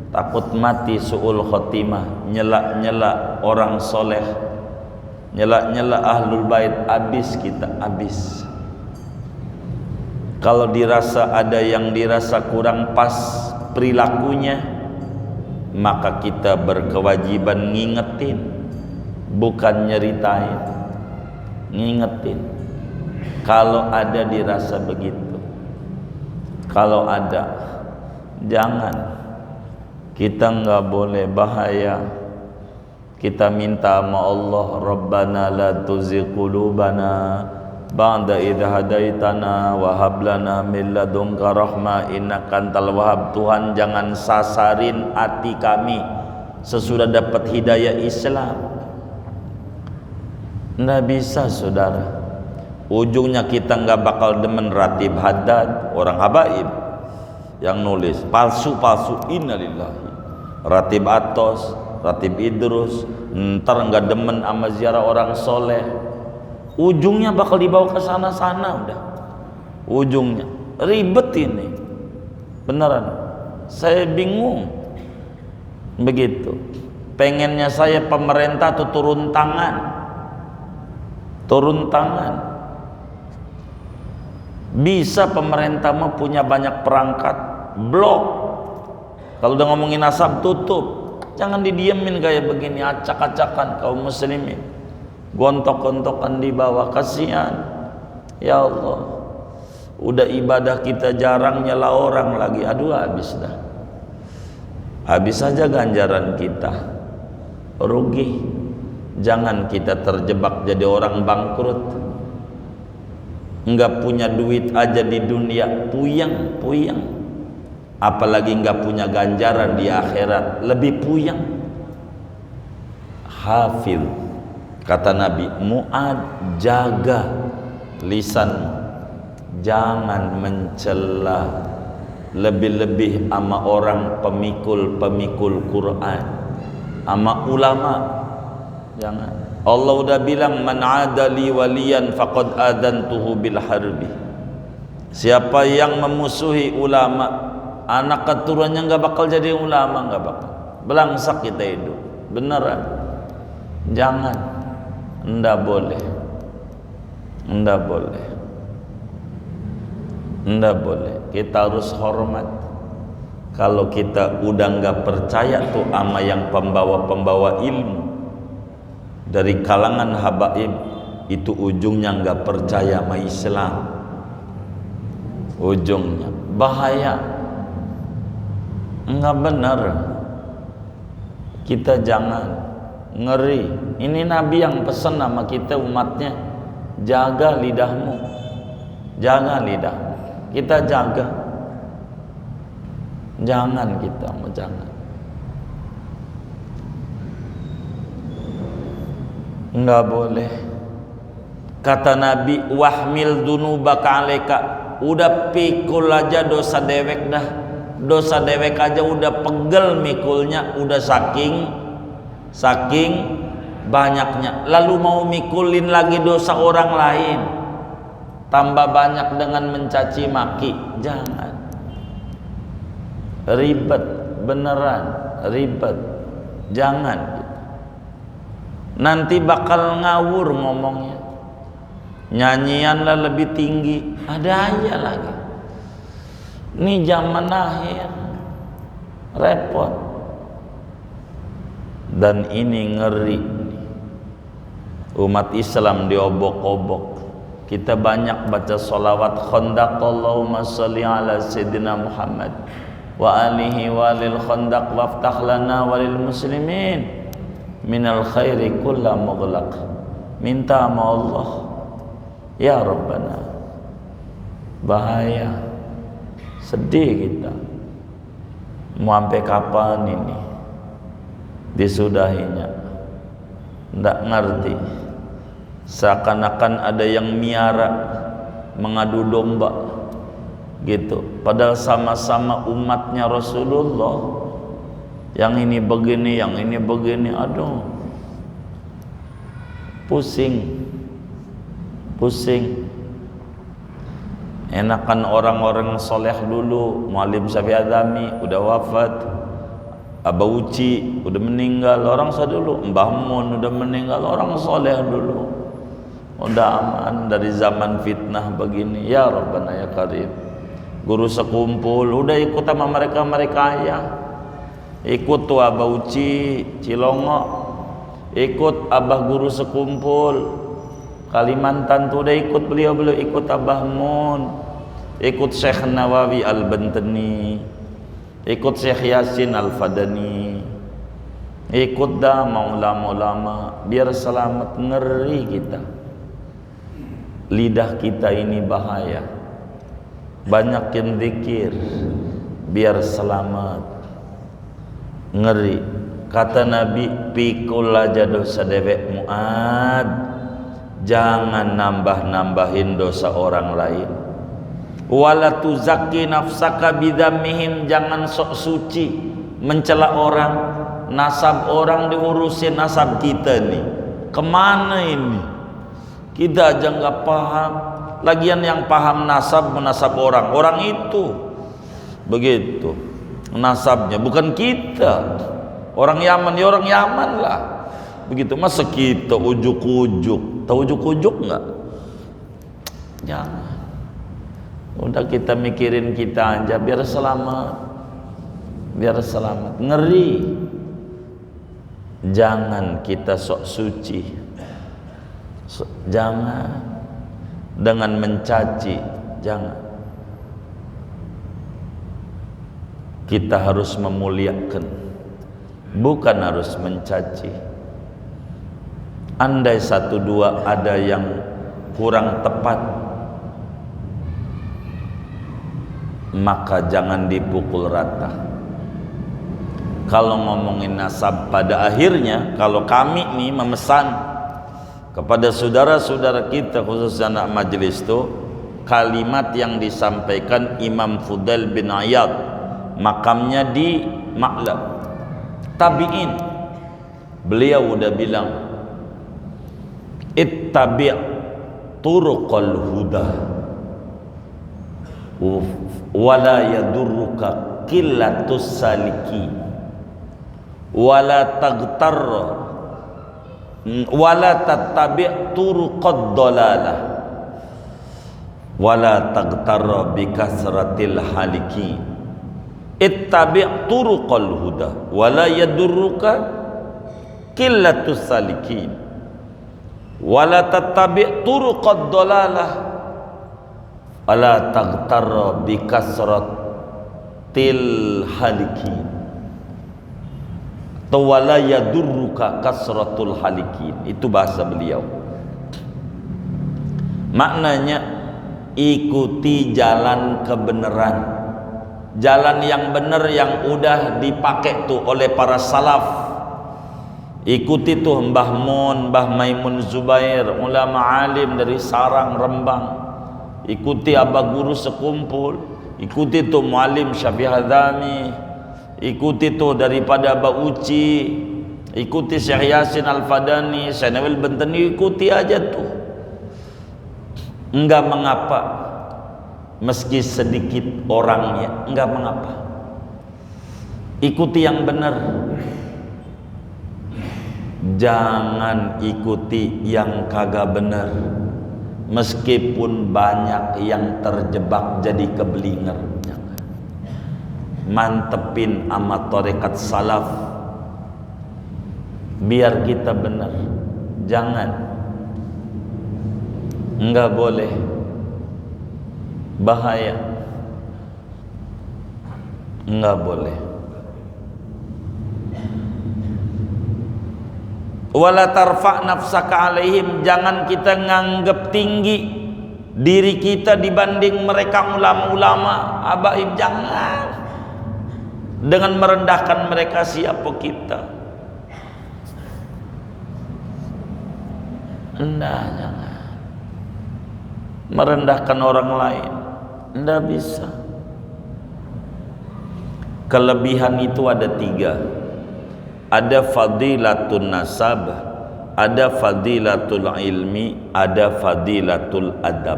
Speaker 1: takut mati su'ul khotimah, nyela-nyela orang soleh, nyela-nyela ahlul bait, habis kita, habis. Kalau dirasa ada yang dirasa kurang pas perilakunya, maka kita berkewajiban ngingetin, bukan nyeritain, ngingetin. Kalau ada dirasa begitu, kalau ada, jangan. Kita nggak boleh, bahaya. Kita minta sama Allah, Rabbana la tuzigh qulubana ba'da idh hadaitana wa hab lana min ladunka rahmah innaka antal wahhab. Tuhan, jangan sasarin hati kami sesudah dapat hidayah Islam. Nggak bisa, saudara. Ujungnya kita nggak bakal demen ratib haddad, orang habaib. yang nulis palsu-palsu, innalillahi. Ratib Atos, Ratib Idrus, ntar nggak demen sama ziarah orang soleh, ujungnya bakal dibawa ke sana-sana. Udah ujungnya ribet ini, beneran saya bingung begitu. Pengennya saya pemerintah tuh turun tangan. Bisa pemerintah mah punya banyak perangkat, blok. Kalau udah ngomongin asap tutup, jangan didiemin kayak begini, acak-acakan kaum muslimin, gontok-gontokan di bawah, kasihan. Ya Allah, udah ibadah kita jarang, nyela orang lagi, aduh habis dah, habis saja ganjaran kita, rugi. Jangan kita terjebak jadi orang bangkrut, nggak punya duit aja di dunia puyeng, apalagi nggak punya ganjaran di akhirat, lebih puyeng. Hafil, kata Nabi Mu'ad, jaga lisanmu, jangan mencela, lebih-lebih sama orang pemikul Quran, sama ulama. Jangan. Allah udah bilang man adali waliyan faqad adantuhu bil harbi. Siapa yang memusuhi ulama, anak keturunannya nggak bakal jadi ulama, nggak bakal. Belangsak kita hidup. Beneran. Jangan. Nggak boleh. Nggak boleh. Nggak boleh. Kita harus hormat. Kalau kita udah nggak percaya tuh sama yang pembawa ilmu dari kalangan habaib, itu ujungnya nggak percaya sama Islam, ujungnya bahaya, nggak benar. Kita jangan, ngeri. Ini Nabi yang pesan sama kita umatnya, jaga lidahmu, jaga lidahmu. Kita jaga, jangan kita mau jangan. Enggak boleh. Kata Nabi, wahmil dunubaka alaika, udah pikul aja dosa dewek dah. Dosa dewek aja udah pegel mikulnya, udah saking banyaknya. Lalu mau mikulin lagi dosa orang lain, tambah banyak dengan mencaci maki. Jangan. Ribet, beneran ribet. Jangan. Nanti bakal ngawur ngomongnya, nyanyianlah lebih tinggi, ada aja lagi. Ini zaman akhir, repot. Dan ini ngeri, umat Islam diobok-obok. Kita banyak baca sholawat khandaq, Allahumma sholli ala sayyidina Muhammad wa alihi walil khandaq waftah lana walil muslimin minal khairi kulla mughlaq. Minta sama Allah, ya Rabbana. Bahaya, sedih kita. Mau sampai kapan ini disudahinya? Nggak ngerti. Seakan-akan ada yang miara, mengadu domba gitu. Padahal sama-sama umatnya Rasulullah. Yang ini begini, yang ini begini, aduh, pusing. Enakan orang-orang soleh dulu. Muallim Syafi'i Adzami udah wafat, Abah Uci udah meninggal, orang soleh dulu. Mbah Mun udah meninggal, orang soleh dulu. Udah aman dari zaman fitnah begini. Ya Rabbana ya Karim. Guru sekumpul udah ikut sama mereka ya. Ikut tuh Abah Uci Cilongo, ikut Abah Guru Sekumpul Kalimantan tuh udah ikut beliau ikut Abah Mun, ikut Syekh Nawawi Al-Bantani, ikut Syekh Yasin Al-Fadani, ikut dah ulama-ulama biar selamat. Ngeri kita, lidah kita ini bahaya. Banyakin zikir biar selamat. Ngeri. Kata Nabi, pikul aja dosa dewek Mu'ad, jangan nambah-nambahin dosa orang lain. Wala tuzakki nafsaka bidzammihim, jangan sok suci mencela orang, nasab orang diurusin, nasab kita nih kemana ini? Kita aja nggak paham. Lagian yang paham nasab menasab orang itu begitu nasabnya, bukan kita. Orang Yaman ya orang Yaman lah begitu. Masa kita ujuk-ujuk? Tahu ujuk-ujuk nggak? Jangan. Udah kita mikirin kita aja biar selamat, biar selamat. Ngeri. Jangan kita sok suci, jangan dengan mencaci, jangan. Kita harus memuliakan, bukan harus mencaci. Andai satu dua ada yang kurang tepat, maka jangan dipukul rata. Kalau ngomongin nasab, pada akhirnya kalau kami nih memesan kepada saudara-saudara kita, khususnya anak majelis itu, kalimat yang disampaikan Imam Fudail bin Iyad, makamnya di Ma'lab, tabi'in. Beliau udah bilang, ittabi' turuqal huda wala yadurruka qillatus saliki wala taghtar wala tattabi' turuqad dalalah wala taghtar bi kasratil haliki. Ittabi' turuqal huda wala yadurruka qillatus salikin wala tattabi' turuqad dalalah wala taghtar bi kasratil haliki wala yadurruka kasratul halikin. Itu bahasa beliau. Maknanya ikuti jalan kebenaran, jalan yang benar yang udah dipakai tuh oleh para salaf. Ikuti tuh Mbah Mun, Mbah Maimun Zubair, ulama alim dari Sarang, Rembang. Ikuti Abah Guru sekumpul. Ikuti tuh Muallim Syafi'i Hadzami. Ikuti tuh daripada Mbak Uci, ikuti Syekh Yasin Al-Fadani, Syekh Nawil Benteni, ikuti aja tuh. Enggak mengapa meski sedikit orangnya, enggak mengapa. Ikuti yang benar. Jangan ikuti yang kagak benar. Meskipun banyak yang terjebak jadi keblinger. Mantepin amat tarekat salaf biar kita benar. Jangan, enggak boleh, bahaya, enggak boleh. Wala tarfa nafsaka alaihim, jangan kita nganggep tinggi diri kita dibanding mereka ulama-ulama habaib. Jangan dengan merendahkan mereka. Siapa kita? Enggak, jangan merendahkan orang lain. Enggak bisa. Kelebihan itu ada 3. Ada fadilatul nasab, ada fadilatul ilmi, ada fadilatul adab.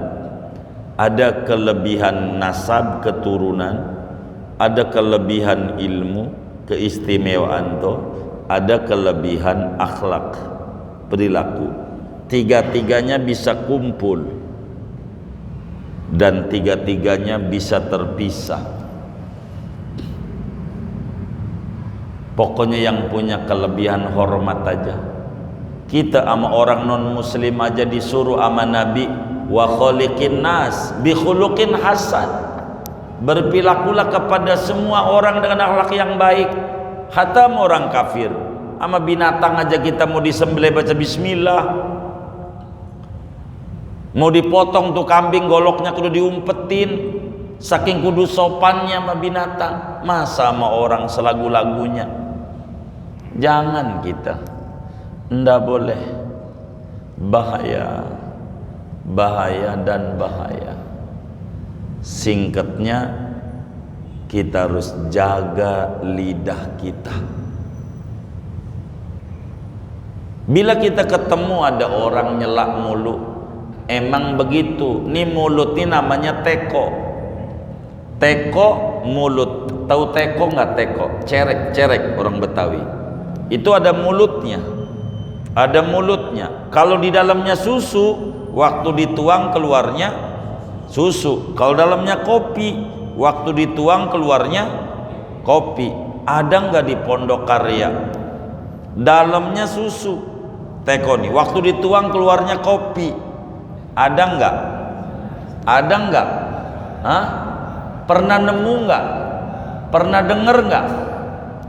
Speaker 1: Ada kelebihan nasab, keturunan, ada kelebihan ilmu, keistimewaan tuh, ada kelebihan akhlak, perilaku. Tiga-tiganya bisa kumpul dan tiga-tiganya bisa terpisah. Pokoknya yang punya kelebihan hormat aja. Kita sama orang non muslim aja disuruh sama Nabi, wa khaliqin nas bi khuluqin hasan. Berpilakulah kepada semua orang dengan akhlak yang baik. Hatta orang kafir, sama binatang aja kita mau disembelih baca bismillah. Mau dipotong tuh kambing, goloknya kudu diumpetin. Saking kudu sopannya sama binatang. Masa sama orang selagu-lagunya. Jangan kita, ndak boleh. Bahaya, bahaya dan bahaya. Singkatnya, kita harus jaga lidah kita. Bila kita ketemu ada orang nyelak mulut, emang begitu. Nih mulut ini namanya teko. Teko mulut. Tahu teko nggak teko? Cerek orang Betawi. Itu ada mulutnya. Ada mulutnya. Kalau di dalamnya susu, waktu dituang keluarnya susu. Kalau dalamnya kopi, waktu dituang keluarnya kopi. Ada nggak di Pondok Karya? Dalamnya susu. Teko nih, waktu dituang keluarnya kopi. Ada nggak? Ada nggak? Hah? Pernah nemu nggak? Pernah denger nggak?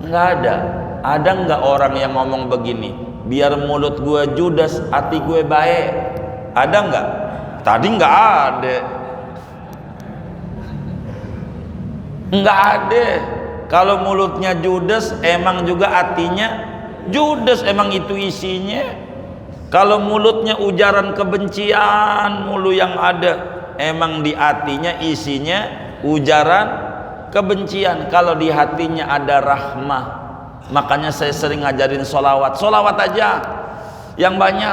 Speaker 1: Nggak ada. Ada nggak orang yang ngomong begini? Biar mulut gue judes, hati gue baik. Ada nggak? Tadi nggak ada. Nggak ada. Kalau mulutnya judes, emang juga hatinya judes. Emang itu isinya. Kalau mulutnya ujaran kebencian mulu yang ada, emang di hatinya isinya ujaran kebencian. Kalau di hatinya ada rahmah, makanya saya sering ngajarin sholawat. Sholawat aja yang banyak,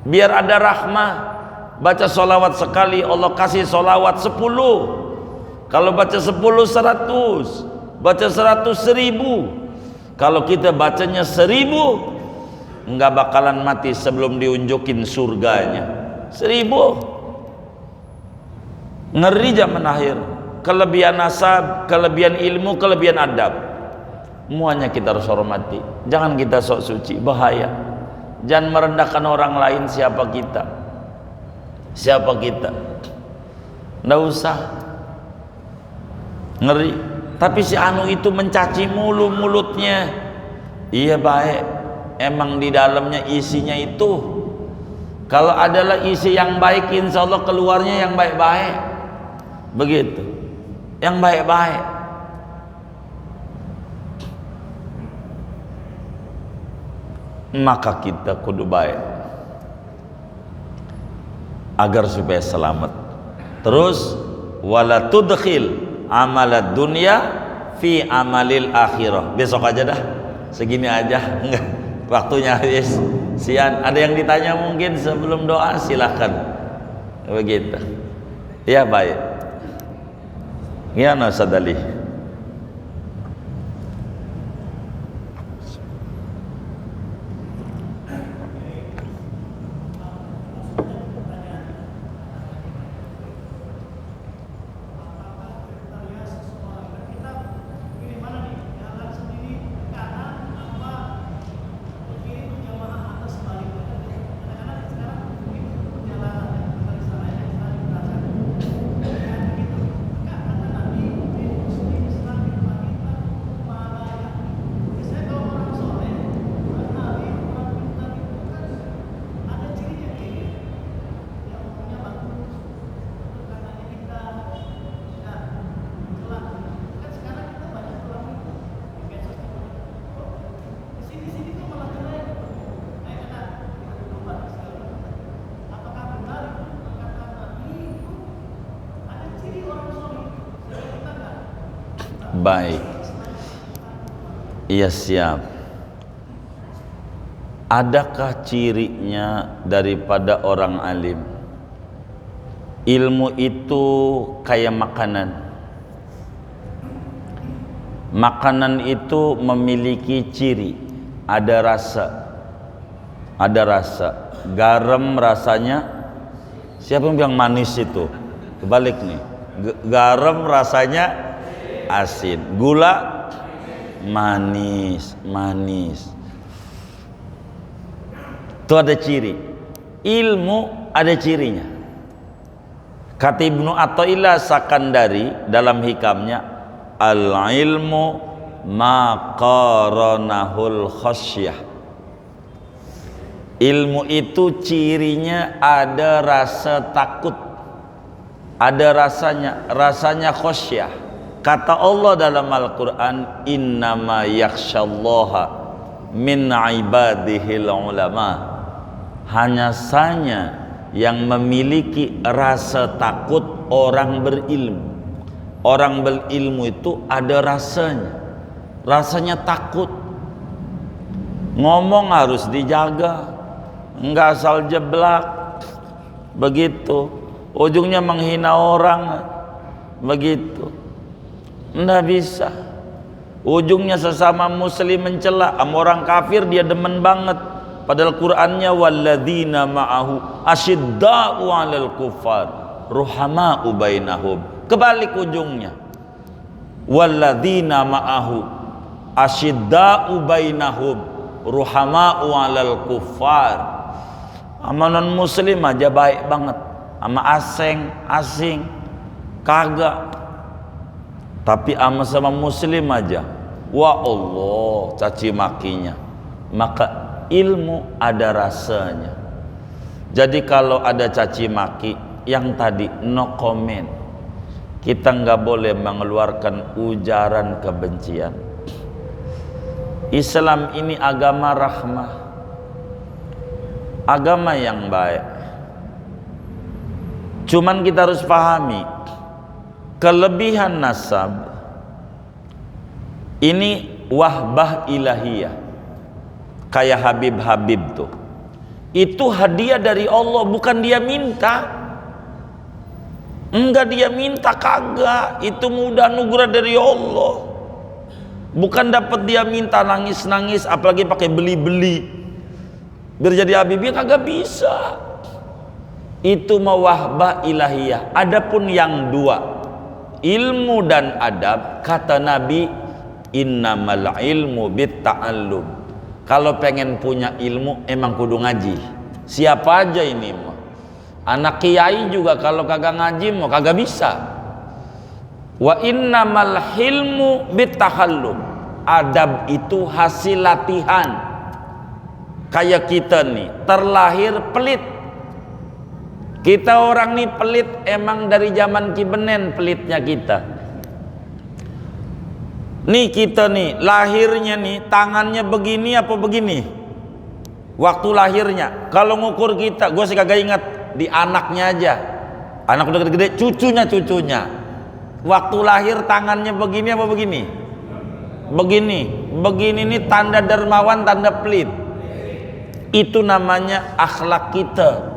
Speaker 1: biar ada rahmah. Baca sholawat sekali, Allah kasih sholawat 10. Kalau baca 10, 100. Baca 100, 1000. Kalau kita bacanya 1000, nggak bakalan mati sebelum diunjukin surganya. 1000. Ngeri zaman akhir. Kelebihan nasab, kelebihan ilmu, kelebihan adab, semuanya kita harus hormati. Jangan kita sok suci, bahaya. Jangan merendahkan orang lain. Siapa kita? Siapa kita? Nggak usah. Ngeri. Tapi si anu itu mencaci mulu mulutnya. Iya baik, emang di dalamnya isinya itu. Kalau adalah isi yang baik, insya Allah keluarnya yang baik-baik. Begitu, yang baik-baik. Maka kita kudu baik agar supaya selamat. Terus wala tudkhil amalad dunya fi amalil akhirah. Besok aja dah, segini aja. Enggak, waktunya habis. Sian. Ada yang ditanya mungkin sebelum doa? Silahkan. Begitu. Ya baik. Gimana Ustaz Ali? Baik. Iya siap. Adakah cirinya daripada orang alim? Ilmu itu kayak makanan. Makanan itu memiliki ciri, ada rasa. Ada rasa. Garam rasanya, siapa yang bilang manis itu? Kebalik nih. Garam rasanya asin, gula manis. Itu ada ciri. Ilmu ada cirinya. Kata Ibnu Athaillah Sakandari dalam hikamnya, al ilmu ma qaranahul khasyah. Ilmu itu cirinya ada rasa takut, ada rasanya khasyah. Kata Allah dalam Al-Quran, innama yakhsyallaha min ibadihil ulama. Hanya saja yang memiliki rasa takut orang berilmu. Orang berilmu itu ada rasanya takut. Ngomong harus dijaga, enggak asal jeblak begitu, ujungnya menghina orang begitu, enggak bisa. Ujungnya sesama muslim mencela, sama orang kafir dia demen banget, padahal Qur'annya walladzina ma'ahu asyidda'u 'alal kuffar ruhama'u bainahum. Kebalik ujungnya, walladzina ma'ahu asyidda'u bainahum ruhama'u 'alal kuffar. Sama non muslim aja baik banget, sama asing kagak, tapi sama muslim aja, wah Allah caci makinya. Maka ilmu ada rasanya. Jadi kalau ada caci maki, yang tadi no comment, kita nggak boleh mengeluarkan ujaran kebencian. Islam ini agama rahmah, agama yang baik. Cuman kita harus pahami kelebihan nasab ini wahbah ilahiyah. Kayak Habib tuh, itu hadiah dari Allah, bukan dia minta. Enggak dia minta, kagak, itu mudah anugerah dari Allah. Bukan dapat dia minta nangis-nangis, apalagi pakai beli-beli biar jadi Habibnya, kagak bisa. Itu mawahbah ilahiyah. Adapun yang dua, ilmu dan adab, kata Nabi innamal ilmu bitta'allum. Kalau pengen punya ilmu emang kudu ngaji. Siapa aja ini mah, anak kiai juga kalau kagak ngaji mau kagak bisa. Wa innamal hilmu bittahallum. Adab itu hasil latihan. Kayak kita nih terlahir pelit. Kita orang nih pelit emang dari zaman Kibenen, pelitnya kita. Nih kita nih lahirnya nih tangannya begini apa begini? Waktu lahirnya kalau ngukur kita, gue sih kagak ingat, di anaknya aja. Anak udah gede-gede, cucunya. Waktu lahir tangannya begini apa begini? Begini nih tanda dermawan, tanda pelit. Itu namanya akhlak kita.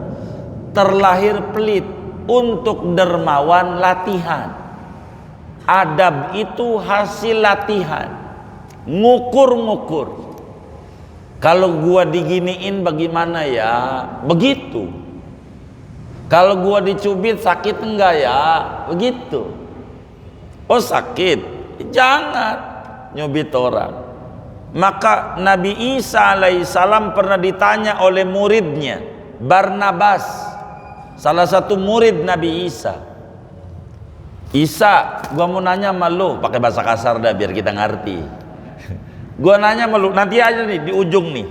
Speaker 1: Terlahir pelit, untuk dermawan latihan. Adab itu hasil latihan. Ngukur. Kalau gua diginiin bagaimana ya? Begitu. Kalau gua dicubit sakit enggak ya? Begitu. Oh sakit, jangan nyubit orang. Maka Nabi Isa alaihissalam pernah ditanya oleh muridnya Barnabas, salah satu murid Nabi Isa. Isa, gua mau nanya sama lu, pakai bahasa kasar dah biar kita ngerti. Gua nanya sama lu, nanti aja nih di ujung nih.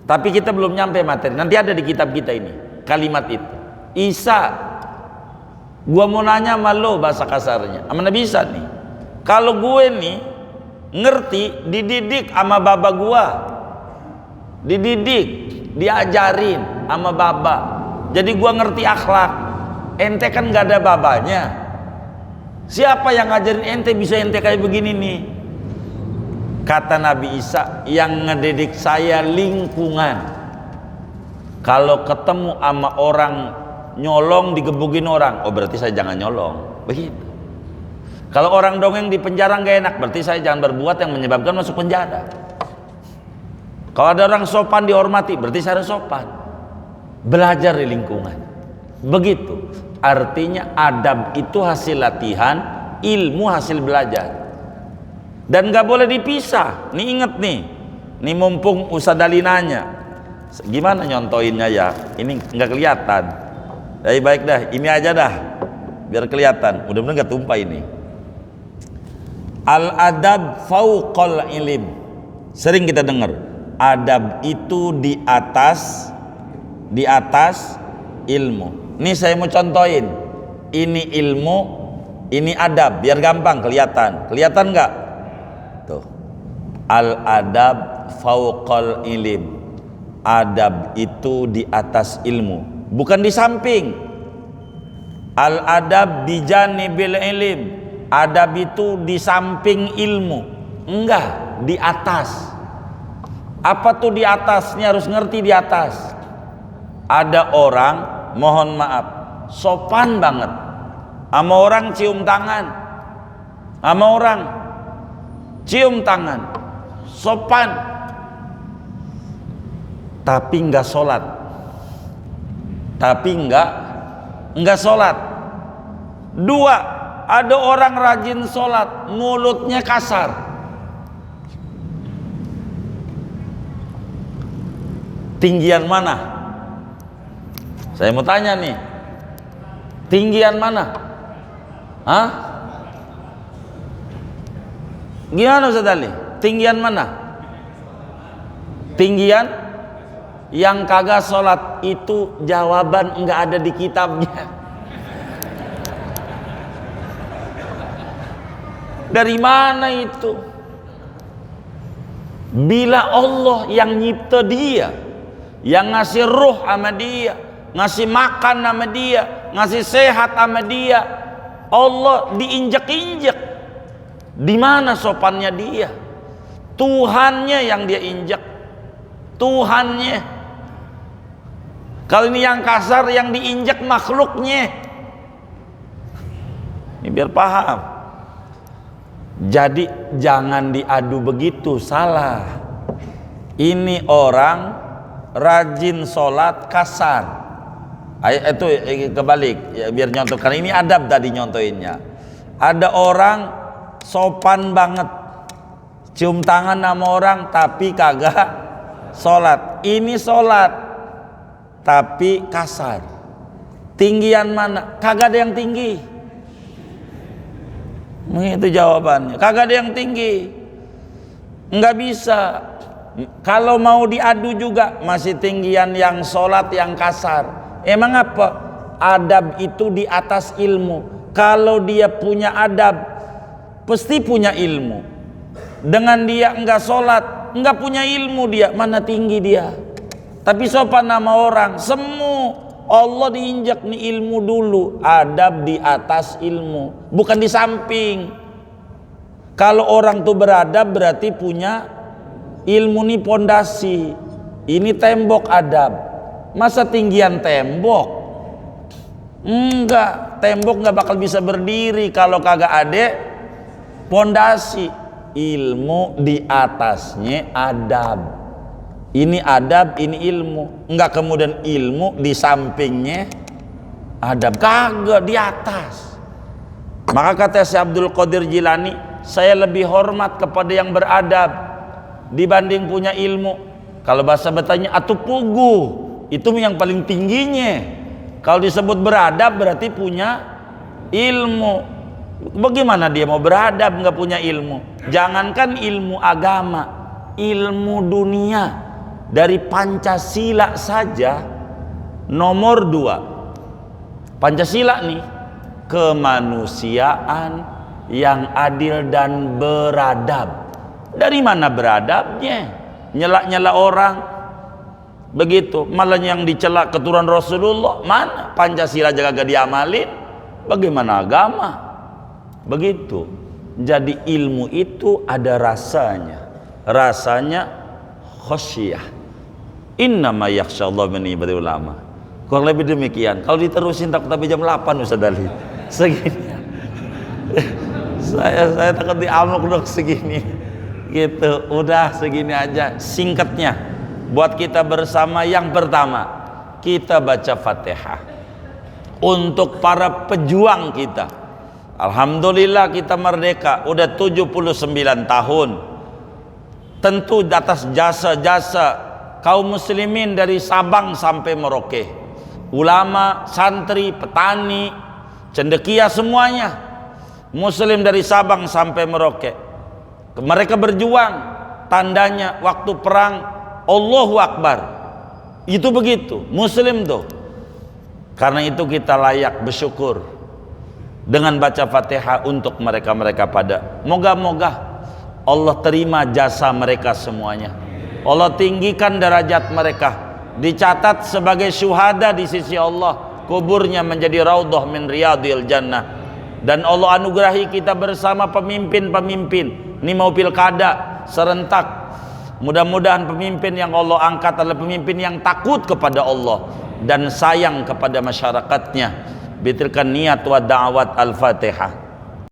Speaker 1: Tapi kita belum nyampe materi, nanti ada di kitab kita ini kalimat itu. Isa, gua mau nanya sama lo, bahasa kasarnya sama Nabi Isa nih, kalau gue nih ngerti, dididik sama baba gua, diajarin sama baba, jadi gua ngerti akhlak. Ente kan gak ada babanya, siapa yang ngajarin ente bisa ente kayak begini nih? Kata Nabi Isa, yang ngedidik saya lingkungan. Kalau ketemu sama orang nyolong digebukin orang, oh berarti saya jangan nyolong, begitu. Kalau orang dongeng di penjara gak enak, berarti saya jangan berbuat yang menyebabkan masuk penjara. Kalau ada orang sopan dihormati, berarti saya harus sopan. Belajar di lingkungan, begitu. Artinya adab itu hasil latihan, ilmu hasil belajar, dan gak boleh dipisah. Nih inget nih mumpung Ustadz Dali nanya, gimana nyontoinnya ya? Ini nggak kelihatan. Baik dah, ini aja dah biar kelihatan. Mudah-mudahan nggak tumpah ini. Al adab fauqal ilim. Sering kita dengar, adab itu di atas ilmu. Ini saya mau contohin. Ini ilmu, ini adab, biar gampang kelihatan. Kelihatan nggak? Tuh. Al adab fauqal ilim. Adab itu di atas ilmu. bukan di samping. Al adab bijanibil ilm, adab itu di samping ilmu, enggak, di atas. Apa tuh di atasnya? Harus ngerti di atas. Ada orang, mohon maaf, sopan banget sama orang, cium tangan sama orang, cium tangan, sopan, tapi enggak sholat, tapi enggak sholat. Dua, ada orang rajin sholat, mulutnya kasar. Tinggian mana? Saya mau tanya nih, tinggian mana? Hah? Gimana Ustaz Ali? Tinggian mana? Tinggian yang kagak sholat itu jawaban enggak ada di kitabnya. Dari mana itu? Bila Allah yang nyipta dia, yang ngasih ruh sama dia, ngasih makan sama dia, ngasih sehat sama dia, Allah diinjak-injak. Di mana sopannya dia? Tuhannya yang dia injak, Tuhannya. Kalau ini yang kasar, yang diinjak makhluknya. Ini biar paham. Jadi jangan diadu begitu, salah. Ini orang rajin sholat kasar. Itu kebalik ya, biar nyontoh. Karena ini adab tadi nyontoinnya. Ada orang sopan banget, cium tangan sama orang tapi kagak sholat. Ini sholat tapi kasar. Tinggian mana? Kagak ada yang tinggi. Itu jawabannya. Kagak ada yang tinggi. Enggak bisa. Kalau mau diadu juga masih tinggian yang sholat yang kasar. Emang apa? Adab itu di atas ilmu. Kalau dia punya adab, pasti punya ilmu. Dengan dia enggak sholat, enggak punya ilmu dia, mana tinggi dia. Tapi sopan nama orang, semu. Allah diinjak nih ilmu dulu. Adab di atas ilmu, bukan di samping. Kalau orang tuh beradab berarti punya ilmu nih, pondasi. Ini tembok adab. Masa tinggian tembok? Enggak, tembok nggak bakal bisa berdiri kalau kagak ada pondasi. Ilmu di atasnya adab. Ini adab, ini ilmu. Enggak kemudian ilmu di sampingnya adab. Kagak, di atas. Maka kata Syekh Abdul Qadir Jilani, saya lebih hormat kepada yang beradab dibanding punya ilmu. Kalau bahasa Betanya atuh pugu, itu yang paling tingginya. Kalau disebut beradab berarti punya ilmu. Bagaimana dia mau beradab nggak punya ilmu? Jangankan ilmu agama, ilmu dunia. Dari Pancasila saja nomor 2. Pancasila nih, kemanusiaan yang adil dan beradab. Dari mana beradabnya? Nyela-nyela orang begitu, malah yang dicela keturunan Rasulullah. Mana Pancasila jaga gak diamalin, bagaimana agama? Begitu. Jadi ilmu itu ada rasanya. Rasanya khasyah. Innama yakhsyallahu min ibadil ulama. Kurang lebih demikian. Kalau diterusin takut sampai jam 8 Ustaz Ali. Segini. saya takut diamuk dong segini. Gitu. Udah segini aja singkatnya. Buat kita bersama, yang pertama kita baca Fatihah. Untuk para pejuang kita. Alhamdulillah kita merdeka udah 79 tahun. Tentu di atas jasa-jasa kaum muslimin dari Sabang sampai Merauke, ulama, santri, petani, cendekia, semuanya muslim dari Sabang sampai Merauke. Mereka berjuang, tandanya waktu perang Allahu Akbar. Itu begitu muslim tuh. Karena itu kita layak bersyukur dengan baca Fatihah untuk mereka-mereka pada. Moga-moga Allah terima jasa mereka semuanya. Allah tinggikan derajat mereka. dicatat sebagai syuhada di sisi Allah, kuburnya menjadi raudhah min riyadil jannah. Dan Allah anugerahi kita bersama pemimpin-pemimpin. Ini mau pilkada serentak, mudah-mudahan pemimpin yang Allah angkat adalah pemimpin yang takut kepada Allah dan sayang kepada masyarakatnya. Bitilkan niat wa da'awat al-Fatihah.